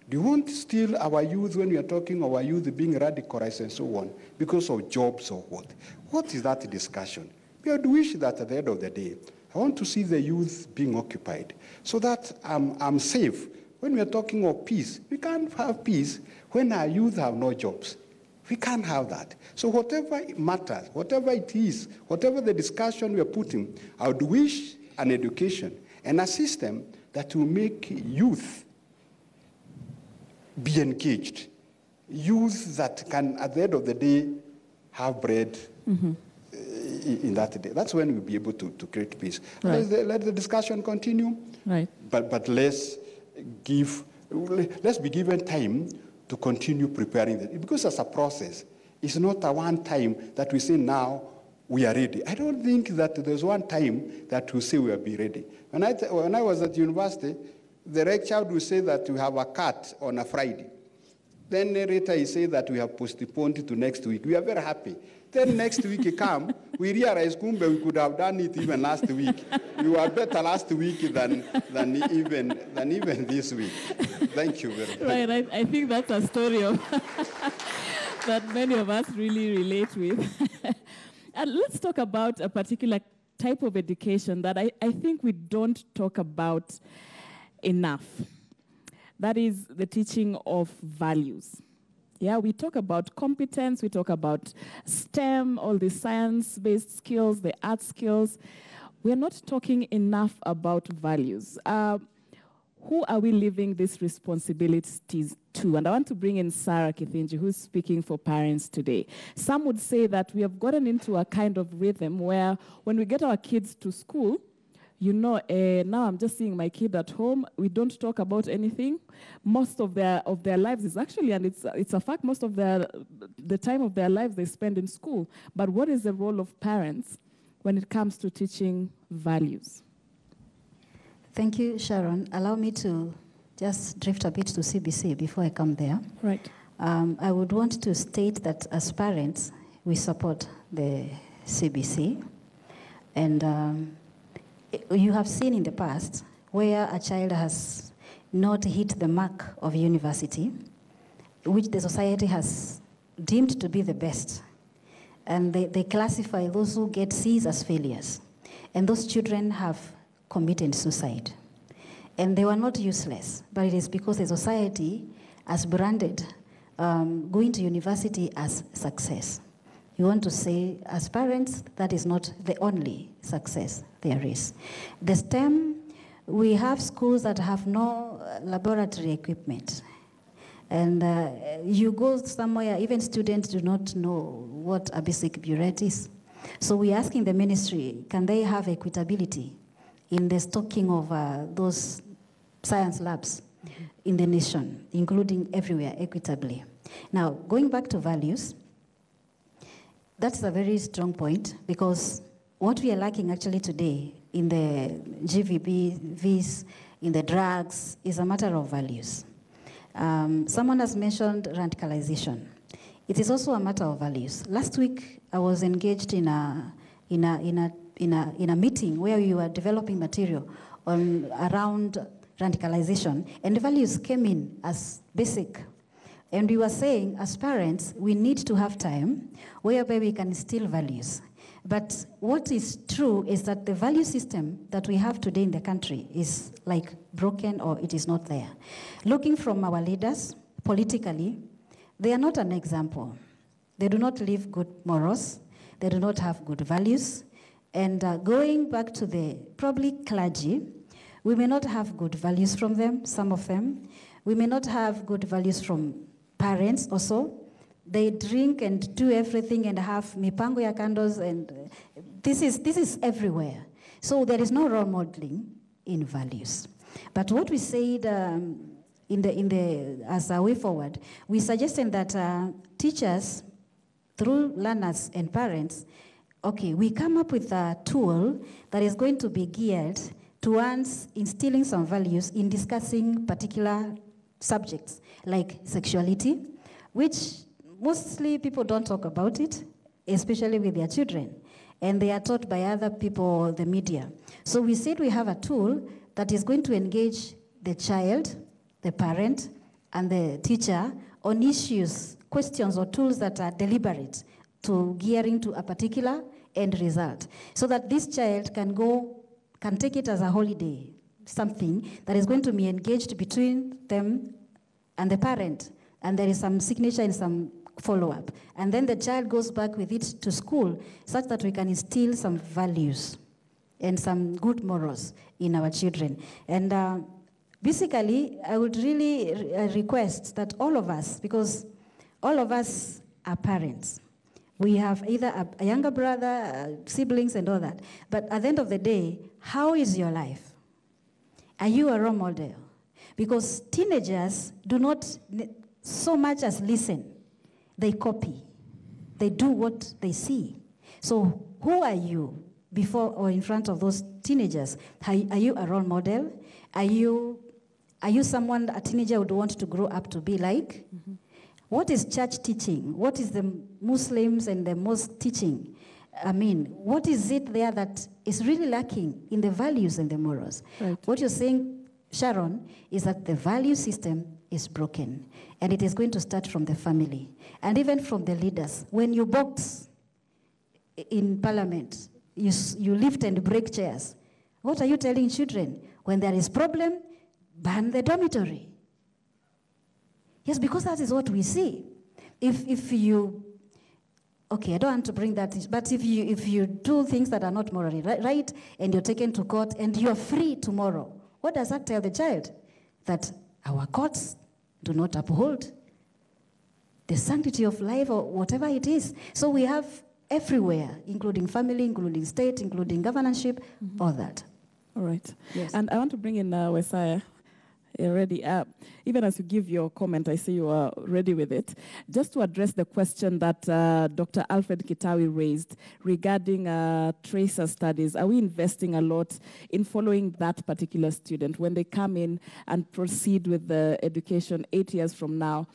Do you want still our youth, when we are talking of our youth being radicalized and so on, because of jobs or what? What is that discussion? We would wish that at the end of the day, I want to see the youth being occupied so that I'm safe. When we are talking of peace, we can't have peace when our youth have no jobs. We can't have that. So whatever matters, whatever it is, whatever the discussion we are putting, I would wish an education and a system that will make youth be engaged. Youth that can, at the end of the day, have bread in that day. That's when we'll be able to create peace. Right. Let the discussion continue. Right. But let's be given time to continue preparing it. Because as a process, it's not a one time that we say now we are ready. I don't think that there's one time that we say we will be ready. When I was at university, the lecturer would say that we have a cut on a Friday. Then later he said that we have postponed it to next week. We are very happy. Then next week he come, we realize Kumbe we could have done it even last week. We were better last week than even this week. Thank you very much. Right, I think that's a story of that many of us really relate with. And let's talk about a particular type of education that I think we don't talk about enough. That is the teaching of values. Yeah, we talk about competence, we talk about STEM, all the science-based skills, the art skills. We're not talking enough about values. Who are we leaving these responsibilities to? And I want to bring in Sarah Kithinji, who's speaking for parents today. Some would say that we have gotten into a kind of rhythm where when we get our kids to school, now I'm just seeing my kid at home. We don't talk about anything. Most of their lives is actually, and it's a fact, most of the time of their lives they spend in school. But what is the role of parents when it comes to teaching values? Thank you, Sharon. Allow me to just drift a bit to CBC before I come there. Right. I would want to state that as parents, we support the CBC. And you have seen in the past where a child has not hit the mark of university, which the society has deemed to be the best. And they classify those who get C's as failures. And those children have committed suicide. And they were not useless, but it is because the society has branded going to university as success. You want to say, as parents, that is not the only success there is. The STEM, we have schools that have no laboratory equipment. And you go somewhere, even students do not know what a basic burette is. So we're asking the ministry, can they have equitability in the stocking of those science labs in the nation, including everywhere, equitably? Now, going back to values, that's a very strong point, because what we are lacking actually today in the GVBs, in the drugs, is a matter of values. Someone has mentioned radicalization. It is also a matter of values. Last week, I was engaged in a meeting where we were developing material around radicalization, and the values came in as basic. And we were saying, as parents, we need to have time whereby we can instill values. But what is true is that the value system that we have today in the country is like broken, or it is not there. Looking from our leaders, politically, they are not an example. They do not live good morals. They do not have good values. And going back to the probably clergy, we may not have good values from them, some of them. We may not have good values from parents also. They drink and do everything and have mipango ya candles, and this is everywhere. So there is no role modeling in values. But what we said as a way forward, we suggested that teachers, through learners and parents, okay, we come up with a tool that is going to be geared towards instilling some values in discussing particular subjects like sexuality, which mostly people don't talk about it, especially with their children. And they are taught by other people, the media. So we said we have a tool that is going to engage the child, the parent, and the teacher on issues, questions, or tools that are deliberate to gearing to a particular end result, so that this child can take it as a holiday, something that is going to be engaged between them and the parent, and there is some signature and some follow-up. And then the child goes back with it to school, such that we can instill some values and some good morals in our children. And basically, I would really request that all of us, because all of us are parents, we have either a younger brother, siblings, and all that. But at the end of the day, how is your life? Are you a role model? Because teenagers do not so much as listen. They copy. They do what they see. So who are you before or in front of those teenagers? Are you a role model? Are you someone a teenager would want to grow up to be like? Mm-hmm. What is church teaching? What is the Muslims and the mosque teaching? I mean, what is it there that is really lacking in the values and the morals? Right. What you're saying, Sharon, is that the value system is broken, and it is going to start from the family and even from the leaders. When you box in parliament, you lift and break chairs. What are you telling children? When there is problem, ban the dormitory. Yes, because that is what we see. If you, okay, I don't want to bring that, but if you do things that are not morally right, and you're taken to court and you're free tomorrow, what does that tell the child? That our courts do not uphold the sanctity of life or whatever it is. So we have everywhere, including family, including state, including governorship, all that. All right. Yes. And I want to bring in Wesaya. Ready. Even as you give your comment, I see you are ready with it. Just to address the question that Dr. Alfred Kitawi raised regarding tracer studies, are we investing a lot in following that particular student when they come in and proceed with the education 8 years from now?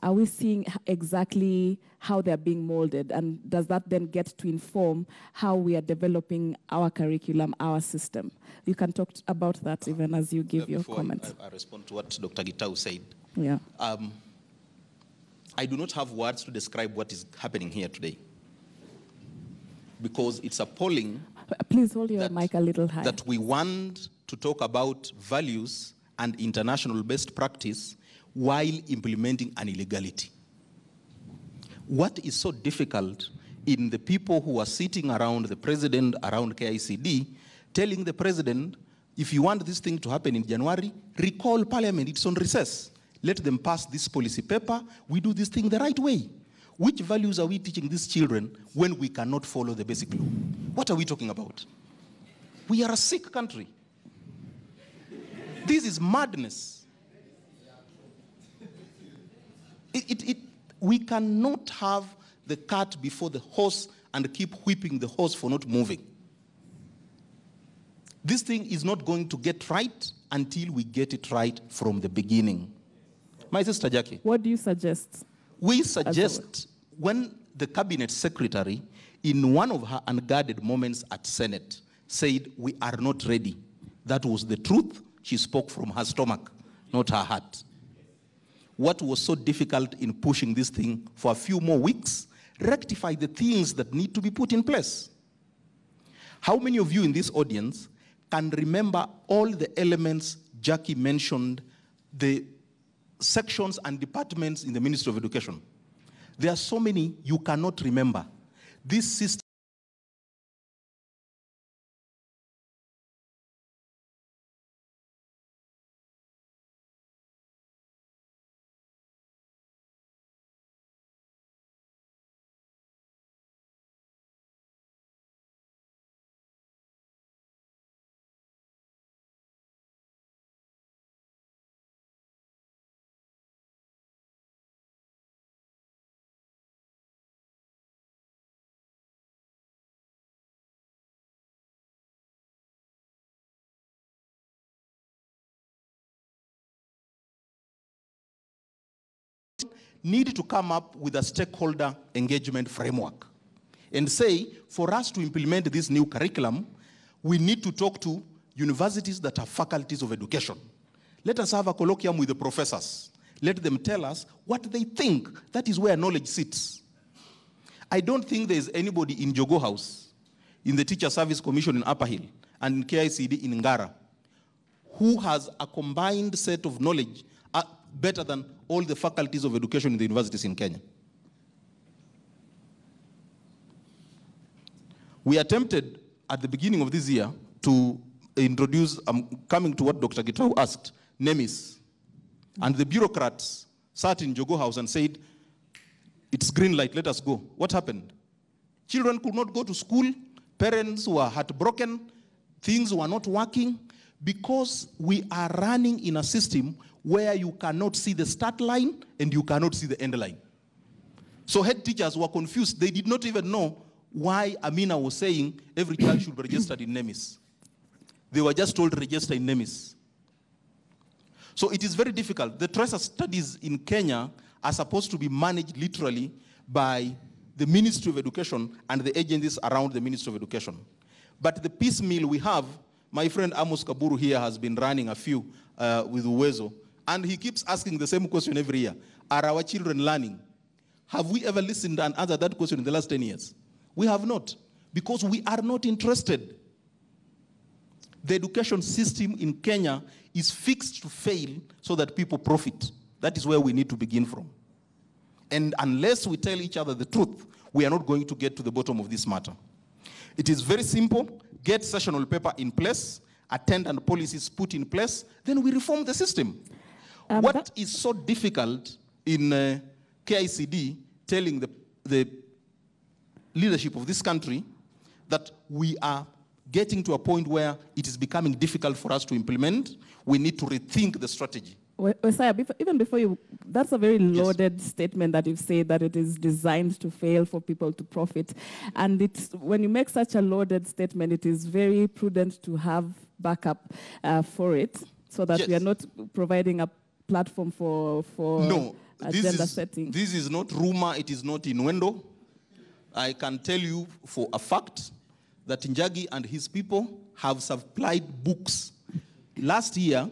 Are we seeing exactly how they're being molded? And does that then get to inform how we are developing our curriculum, our system? You can talk about that even as you give your comment. I respond to what Dr. Gitau said. Yeah. I do not have words to describe what is happening here today, because it's appalling. Please hold your mic a little higher. That we want to talk about values and international best practice while implementing an illegality. What is so difficult in the people who are sitting around the president, around KICD, telling the president, if you want this thing to happen in January, recall parliament, it's on recess. Let them pass this policy paper, we do this thing the right way. Which values are we teaching these children when we cannot follow the basic law? What are we talking about? We are a sick country. This is madness. We cannot have the cart before the horse and keep whipping the horse for not moving. This thing is not going to get right until we get it right from the beginning. My sister Jackie. What do you suggest? We suggest when the cabinet secretary, in one of her unguarded moments at Senate, said, we are not ready. That was the truth. She spoke from her stomach, not her heart. What was so difficult in pushing this thing for a few more weeks? Rectify the things that need to be put in place. How many of you in this audience can remember all the elements Jackie mentioned, the sections and departments in the Ministry of Education? There are so many you cannot remember. This system need to come up with a stakeholder engagement framework and say, for us to implement this new curriculum, we need to talk to universities that have faculties of education. Let us have a colloquium with the professors. Let them tell us what they think. That is where knowledge sits. I don't think there is anybody in Jogo House, in the Teacher Service Commission in Upper Hill, and in KICD in Ngara, who has a combined set of knowledge better than all the faculties of education in the universities in Kenya. We attempted at the beginning of this year to introduce, coming to what Dr. Gitau asked, NEMIS. And the bureaucrats sat in Jogo House and said, it's green light, let us go. What happened? Children could not go to school, parents were heartbroken, things were not working, because we are running in a system where you cannot see the start line and you cannot see the end line. So head teachers were confused. They did not even know why Amina was saying every child should be registered in NEMIS. They were just told to register in NEMIS. So it is very difficult. The tracer studies in Kenya are supposed to be managed literally by the Ministry of Education and the agencies around the Ministry of Education. But the piecemeal we have, my friend Amos Kaburu here has been running a few with Uwezo, and he keeps asking the same question every year. Are our children learning? Have we ever listened and answered that question in the last 10 years? We have not, because we are not interested. The education system in Kenya is fixed to fail so that people profit. That is where we need to begin from. And unless we tell each other the truth, we are not going to get to the bottom of this matter. It is very simple. Get sessional paper in place, attendant policies put in place, then we reform the system. What is so difficult in KICD telling the leadership of this country that we are getting to a point where it is becoming difficult for us to implement. We need to rethink the strategy. Isaiah, even before you, that's a very loaded statement that you've said, that it is designed to fail for people to profit. And it's, when you make such a loaded statement, it is very prudent to have backup for it, so that we are not providing a platform for agenda setting. This is not rumor, it is not innuendo. I can tell you for a fact that Njagi and his people have supplied books. Last year,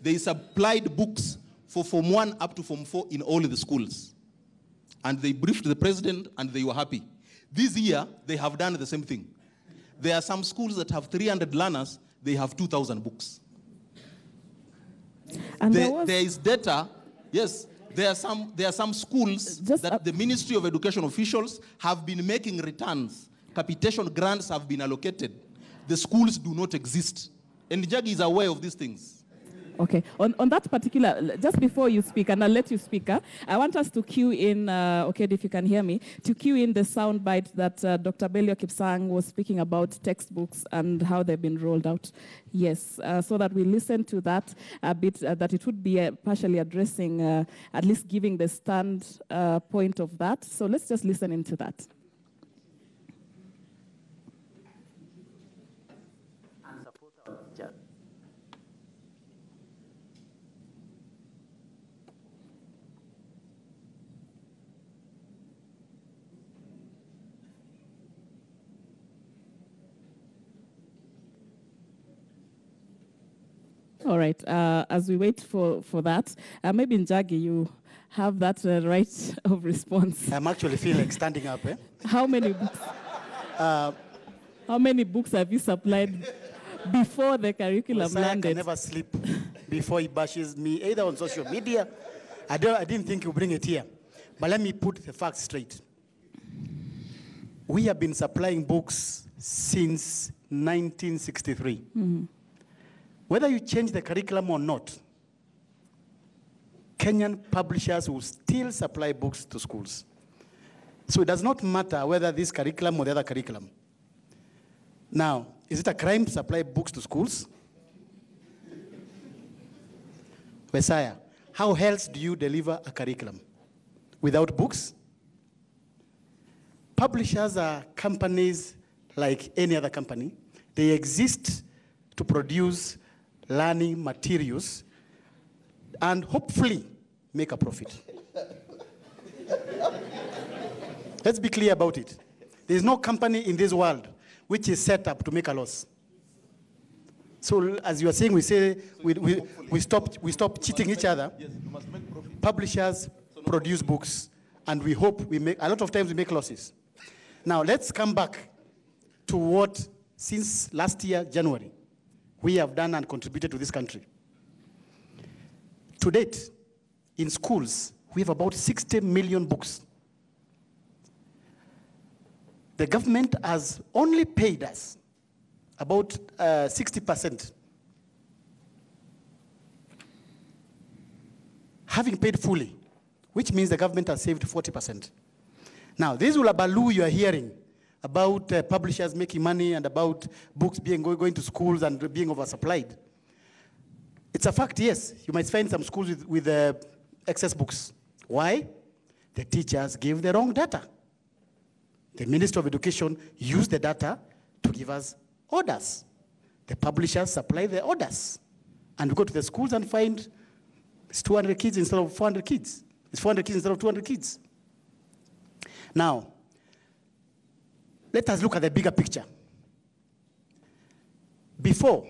they supplied books for Form 1 up to Form 4 in all the schools. And they briefed the president and they were happy. This year, they have done the same thing. There are some schools that have 300 learners, they have 2,000 books. And there is data, yes, there are some schools that the Ministry of Education officials have been making returns. Capitation grants have been allocated. The schools do not exist. And Njagi is aware of these things. Okay, on that particular, just before you speak, and I'll let you speak, I want us to cue in, okay, if you can hear me, to cue in the soundbite that Dr. Belio Kipsang was speaking about textbooks and how they've been rolled out. Yes, so that we listen to that a bit, that it would be partially addressing, at least giving the point of that. So let's just listen into that. All right, as we wait for that, maybe Njagi, you have that right of response. I'm actually feeling like standing up. How many books? How many books have you supplied before the curriculum landed? I can never sleep before he bashes me, either on social media. I didn't think he'd bring it here. But let me put the facts straight. We have been supplying books since 1963. Mm-hmm. Whether you change the curriculum or not, Kenyan publishers will still supply books to schools. So it does not matter whether this curriculum or the other curriculum. Now, is it a crime to supply books to schools? Messiah, how else do you deliver a curriculum? Without books? Publishers are companies like any other company. They exist to produce learning materials and hopefully make a profit. Let's be clear about it. There is no company in this world which is set up to make a loss. So as you are saying, we stop cheating each other. Yes, you must make profit. Publishers produce books, and we hope a lot of times we make losses. Now let's come back to what, since last year, January, we have done and contributed to this country. To date, in schools, we have about 60 million books. The government has only paid us about 60%. Having paid fully, which means the government has saved 40%. Now, this hullabaloo you are hearing about publishers making money and about books going to schools and being oversupplied. It's a fact, yes. You might find some schools with excess books. Why? The teachers gave the wrong data. The Ministry of Education used the data to give us orders. The publishers supply the orders. And we go to the schools and find it's 200 kids instead of 400 kids. It's 400 kids instead of 200 kids. Now, let us look at the bigger picture. Before,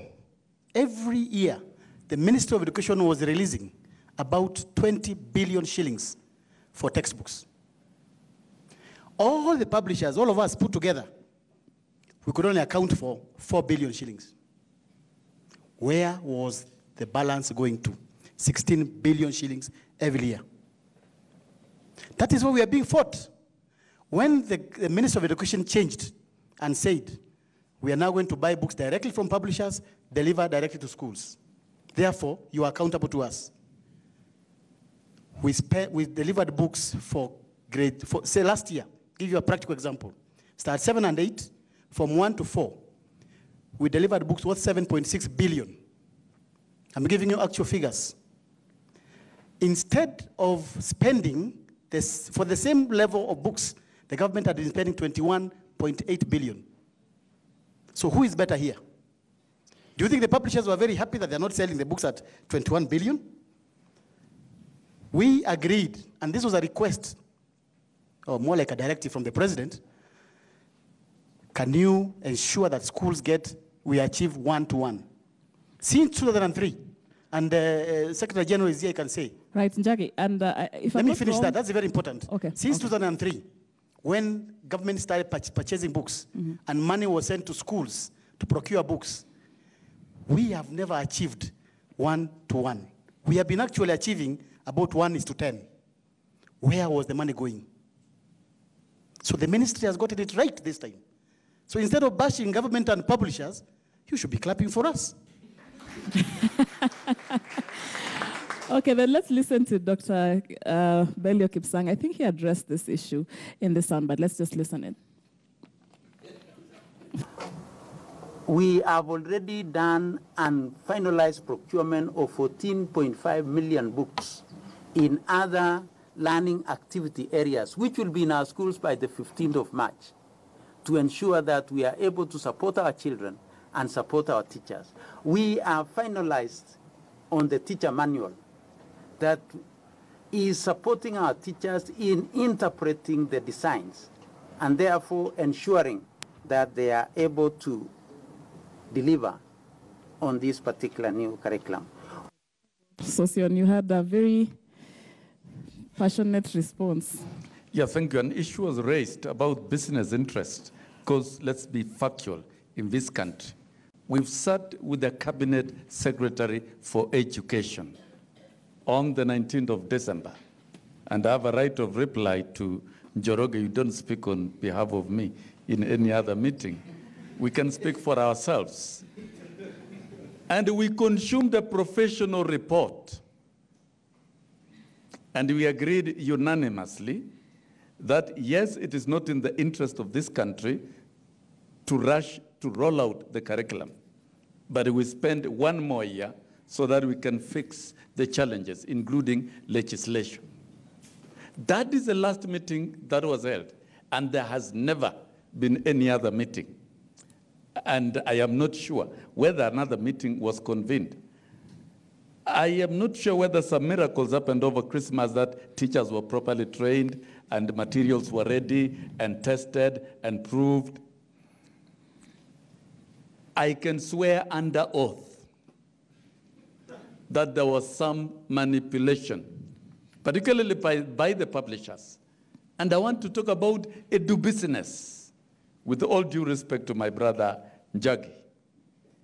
every year, the Ministry of Education was releasing about 20 billion shillings for textbooks. All the publishers, all of us put together, we could only account for 4 billion shillings. Where was the balance going to? 16 billion shillings every year. That is why we are being fought. When the Minister of Education changed and said, we are now going to buy books directly from publishers, deliver directly to schools. Therefore, you are accountable to us. We delivered books for say last year, give you a practical example. Start 7 and 8, from 1 to 4. we delivered books worth 7.6 billion. I'm giving you actual figures. Instead of spending this, for the same level of books, the government had been spending 21.8 billion. So who is better here? Do you think the publishers were very happy that they're not selling the books at 21 billion? We agreed, and this was a request, or more like a directive from the president. Can you ensure that schools we achieve 1-to-1? Since 2003, and Secretary General is here, I can say. Right, Njagi, and if Let me finish that, that's very important. Okay. Since 2003, when government started purchasing books, and money was sent to schools to procure books, we have never achieved 1-to-1. We have been actually achieving about 1:10. Where was the money going? So the ministry has gotten it right this time. So instead of bashing government and publishers, you should be clapping for us. Okay, then let's listen to Dr. Belio Kipsang. I think he addressed this issue in the sound, but let's just listen in. We have already done and finalized procurement of 14.5 million books in other learning activity areas, which will be in our schools by the 15th of March, to ensure that we are able to support our children and support our teachers. We are finalized on the teacher manual that is supporting our teachers in interpreting the designs and therefore ensuring that they are able to deliver on this particular new curriculum. Sosion, you had a very passionate response. Yeah, thank you. An issue was raised about business interest, because let's be factual in this country. We've sat with the Cabinet Secretary for Education on the 19th of December, and I have a right of reply to Njoroge. You don't speak on behalf of me in any other meeting. We can speak for ourselves. And we consumed a professional report. And we agreed unanimously that, yes, it is not in the interest of this country to rush to roll out the curriculum, but we spend 1 more year so that we can fix the challenges, including legislation. That is the last meeting that was held, and there has never been any other meeting. And I am not sure whether another meeting was convened. I am not sure whether some miracles happened over Christmas that teachers were properly trained and materials were ready and tested and proved. I can swear under oath that there was some manipulation, particularly by the publishers. And I want to talk about edu business, with all due respect to my brother Njagi.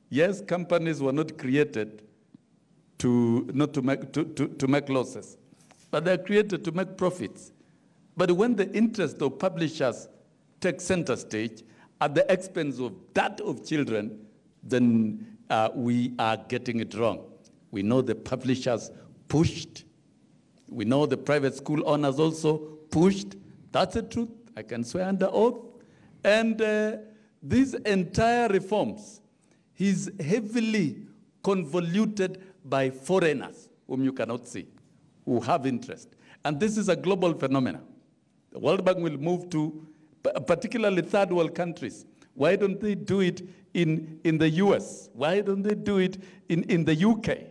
Yes, companies were not created to make losses, but they're created to make profits. But when the interest of publishers takes center stage at the expense of that of children, then we are getting it wrong. We know the publishers pushed. We know the private school owners also pushed. That's the truth. I can swear under oath. And these entire reforms is heavily convoluted by foreigners whom you cannot see, who have interest. And this is a global phenomenon. The World Bank will move to particularly third world countries. Why don't they do it in the US? Why don't they do it in the UK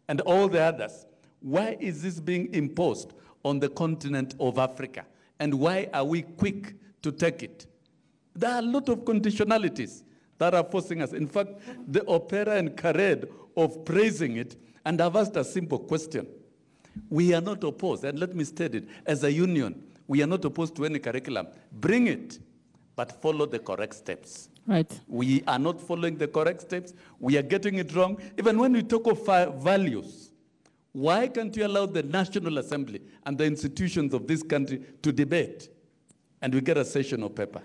and all the others? Why is this being imposed on the continent of Africa? And why are we quick to take it? There are a lot of conditionalities that are forcing us. In fact, the opera and charade of praising it, and I've asked a simple question. We are not opposed, and let me state it, as a union, we are not opposed to any curriculum. Bring it, but follow the correct steps. Right. We are not following the correct steps. We are getting it wrong. Even when we talk of values, why can't you allow the National Assembly and the institutions of this country to debate? And we get a session of paper.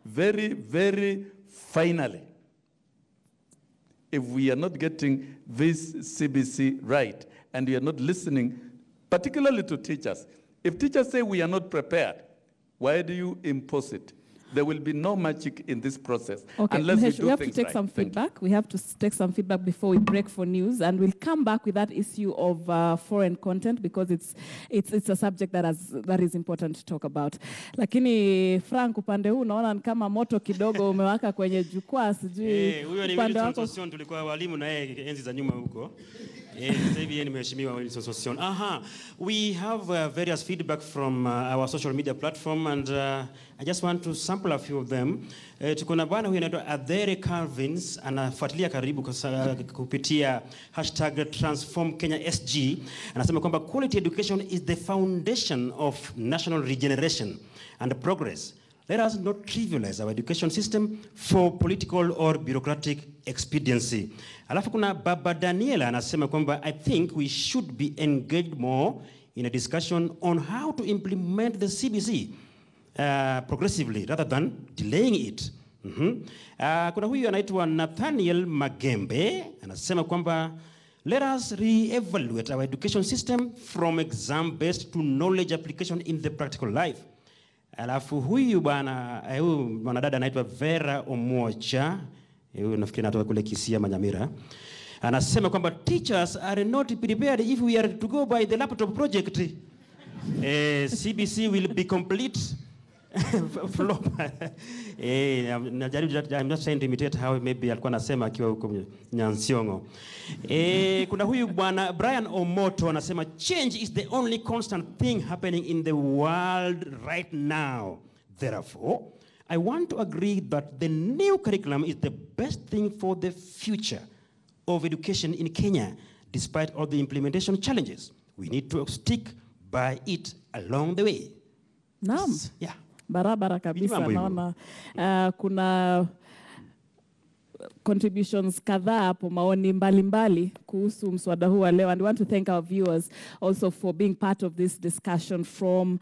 Very, very finally, if we are not getting this CBC right, and we are not listening, particularly to teachers, if teachers say we are not prepared, why do you impose it? There will be no magic in this process Okay, unless we Mahesh, do we have to things take right. some feedback. We have to take some feedback before we break for news, and we'll come back with that issue of foreign content because it's a subject that is important to talk about. Lakini Frank, upande huu unaona kama moto kidogo umewaka kwenye jukwaa, sijui huyo ni upande Wilson wako. Sossion, tulikuwa walimu na yeye enzi za nyuma huko. Sasa hivi ni mheshimiwa Wilson Sossion. We have various feedback from our social media platform, and I just want to sample a few of them. Tuko na bwana huyu anaitwa Adhere Calvins, anafuatilia karibu kupitia #TransformKenyaSG. Anasema kwamba quality education is the foundation of national regeneration and progress. Let us not trivialize our education system for political or bureaucratic expediency. Alafu kuna Baba Daniela anasema kwamba I think we should be engaged more in a discussion on how to implement the CBC progressively rather than delaying it. Kuna huyu anaitwa Nathaniel Magembe anasema kwamba let us re-evaluate our education system from exam-based to knowledge application in the practical life. Alafu huyu mwanadada anaitwa Vera Omocha, huyu nafikiri anatoka kule Kisia Manyamira, anasema kwamba teachers are not prepared if we are to go by the laptop project. CBC will be complete flop. I'm just trying to imitate how maybe alikuwa anasema akiwa huko Nyansiongo. Kuna huyu bwana Brian Omoto anasema change is the only constant thing happening in the world right now. Therefore, I want to agree that the new curriculum is the best thing for the future of education in Kenya, despite all the implementation challenges. We need to stick by it along the way. Naam. Yeah. Barabara kabisa, naona kuna contributions kadhaa hapo, maoni mbalimbali kuhusu mswada huu wa leo, and we want to thank our viewers also for being part of this discussion from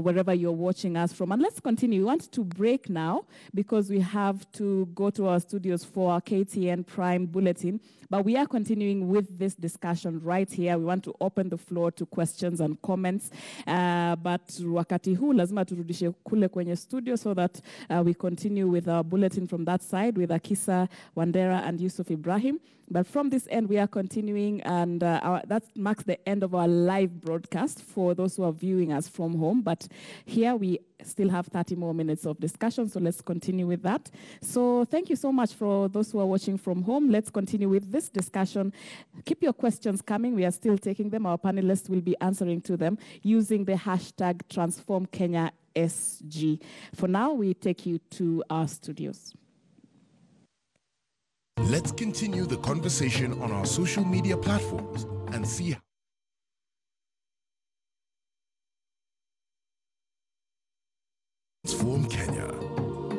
wherever you're watching us from. And let's continue. We want to break now because we have to go to our studios for our KTN Prime Bulletin. But we are continuing with this discussion right here. We want to open the floor to questions and comments. But wakati huu lazima turudishe kule kwenye studio so that we continue with our bulletin from that side with Akisa Wandera and Yusuf Ibrahim. But from this end, we are continuing, and that marks the end of our live broadcast for those who are viewing us from home. But here we still have 30 more minutes of discussion, so let's continue with that. So thank you so much for those who are watching from home. Let's continue with this discussion. Keep your questions coming. We are still taking them. Our panelists will be answering to them using the hashtag TransformKenyaSG. For now, we take you to our studios. Let's continue the conversation on our social media platforms and see how Transform Kenya,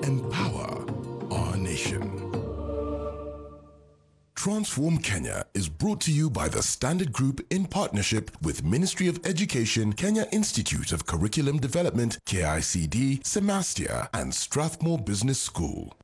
empower our nation. Transform Kenya is brought to you by the Standard Group in partnership with Ministry of Education, Kenya Institute of Curriculum Development, KICD, Semastia, and Strathmore Business School.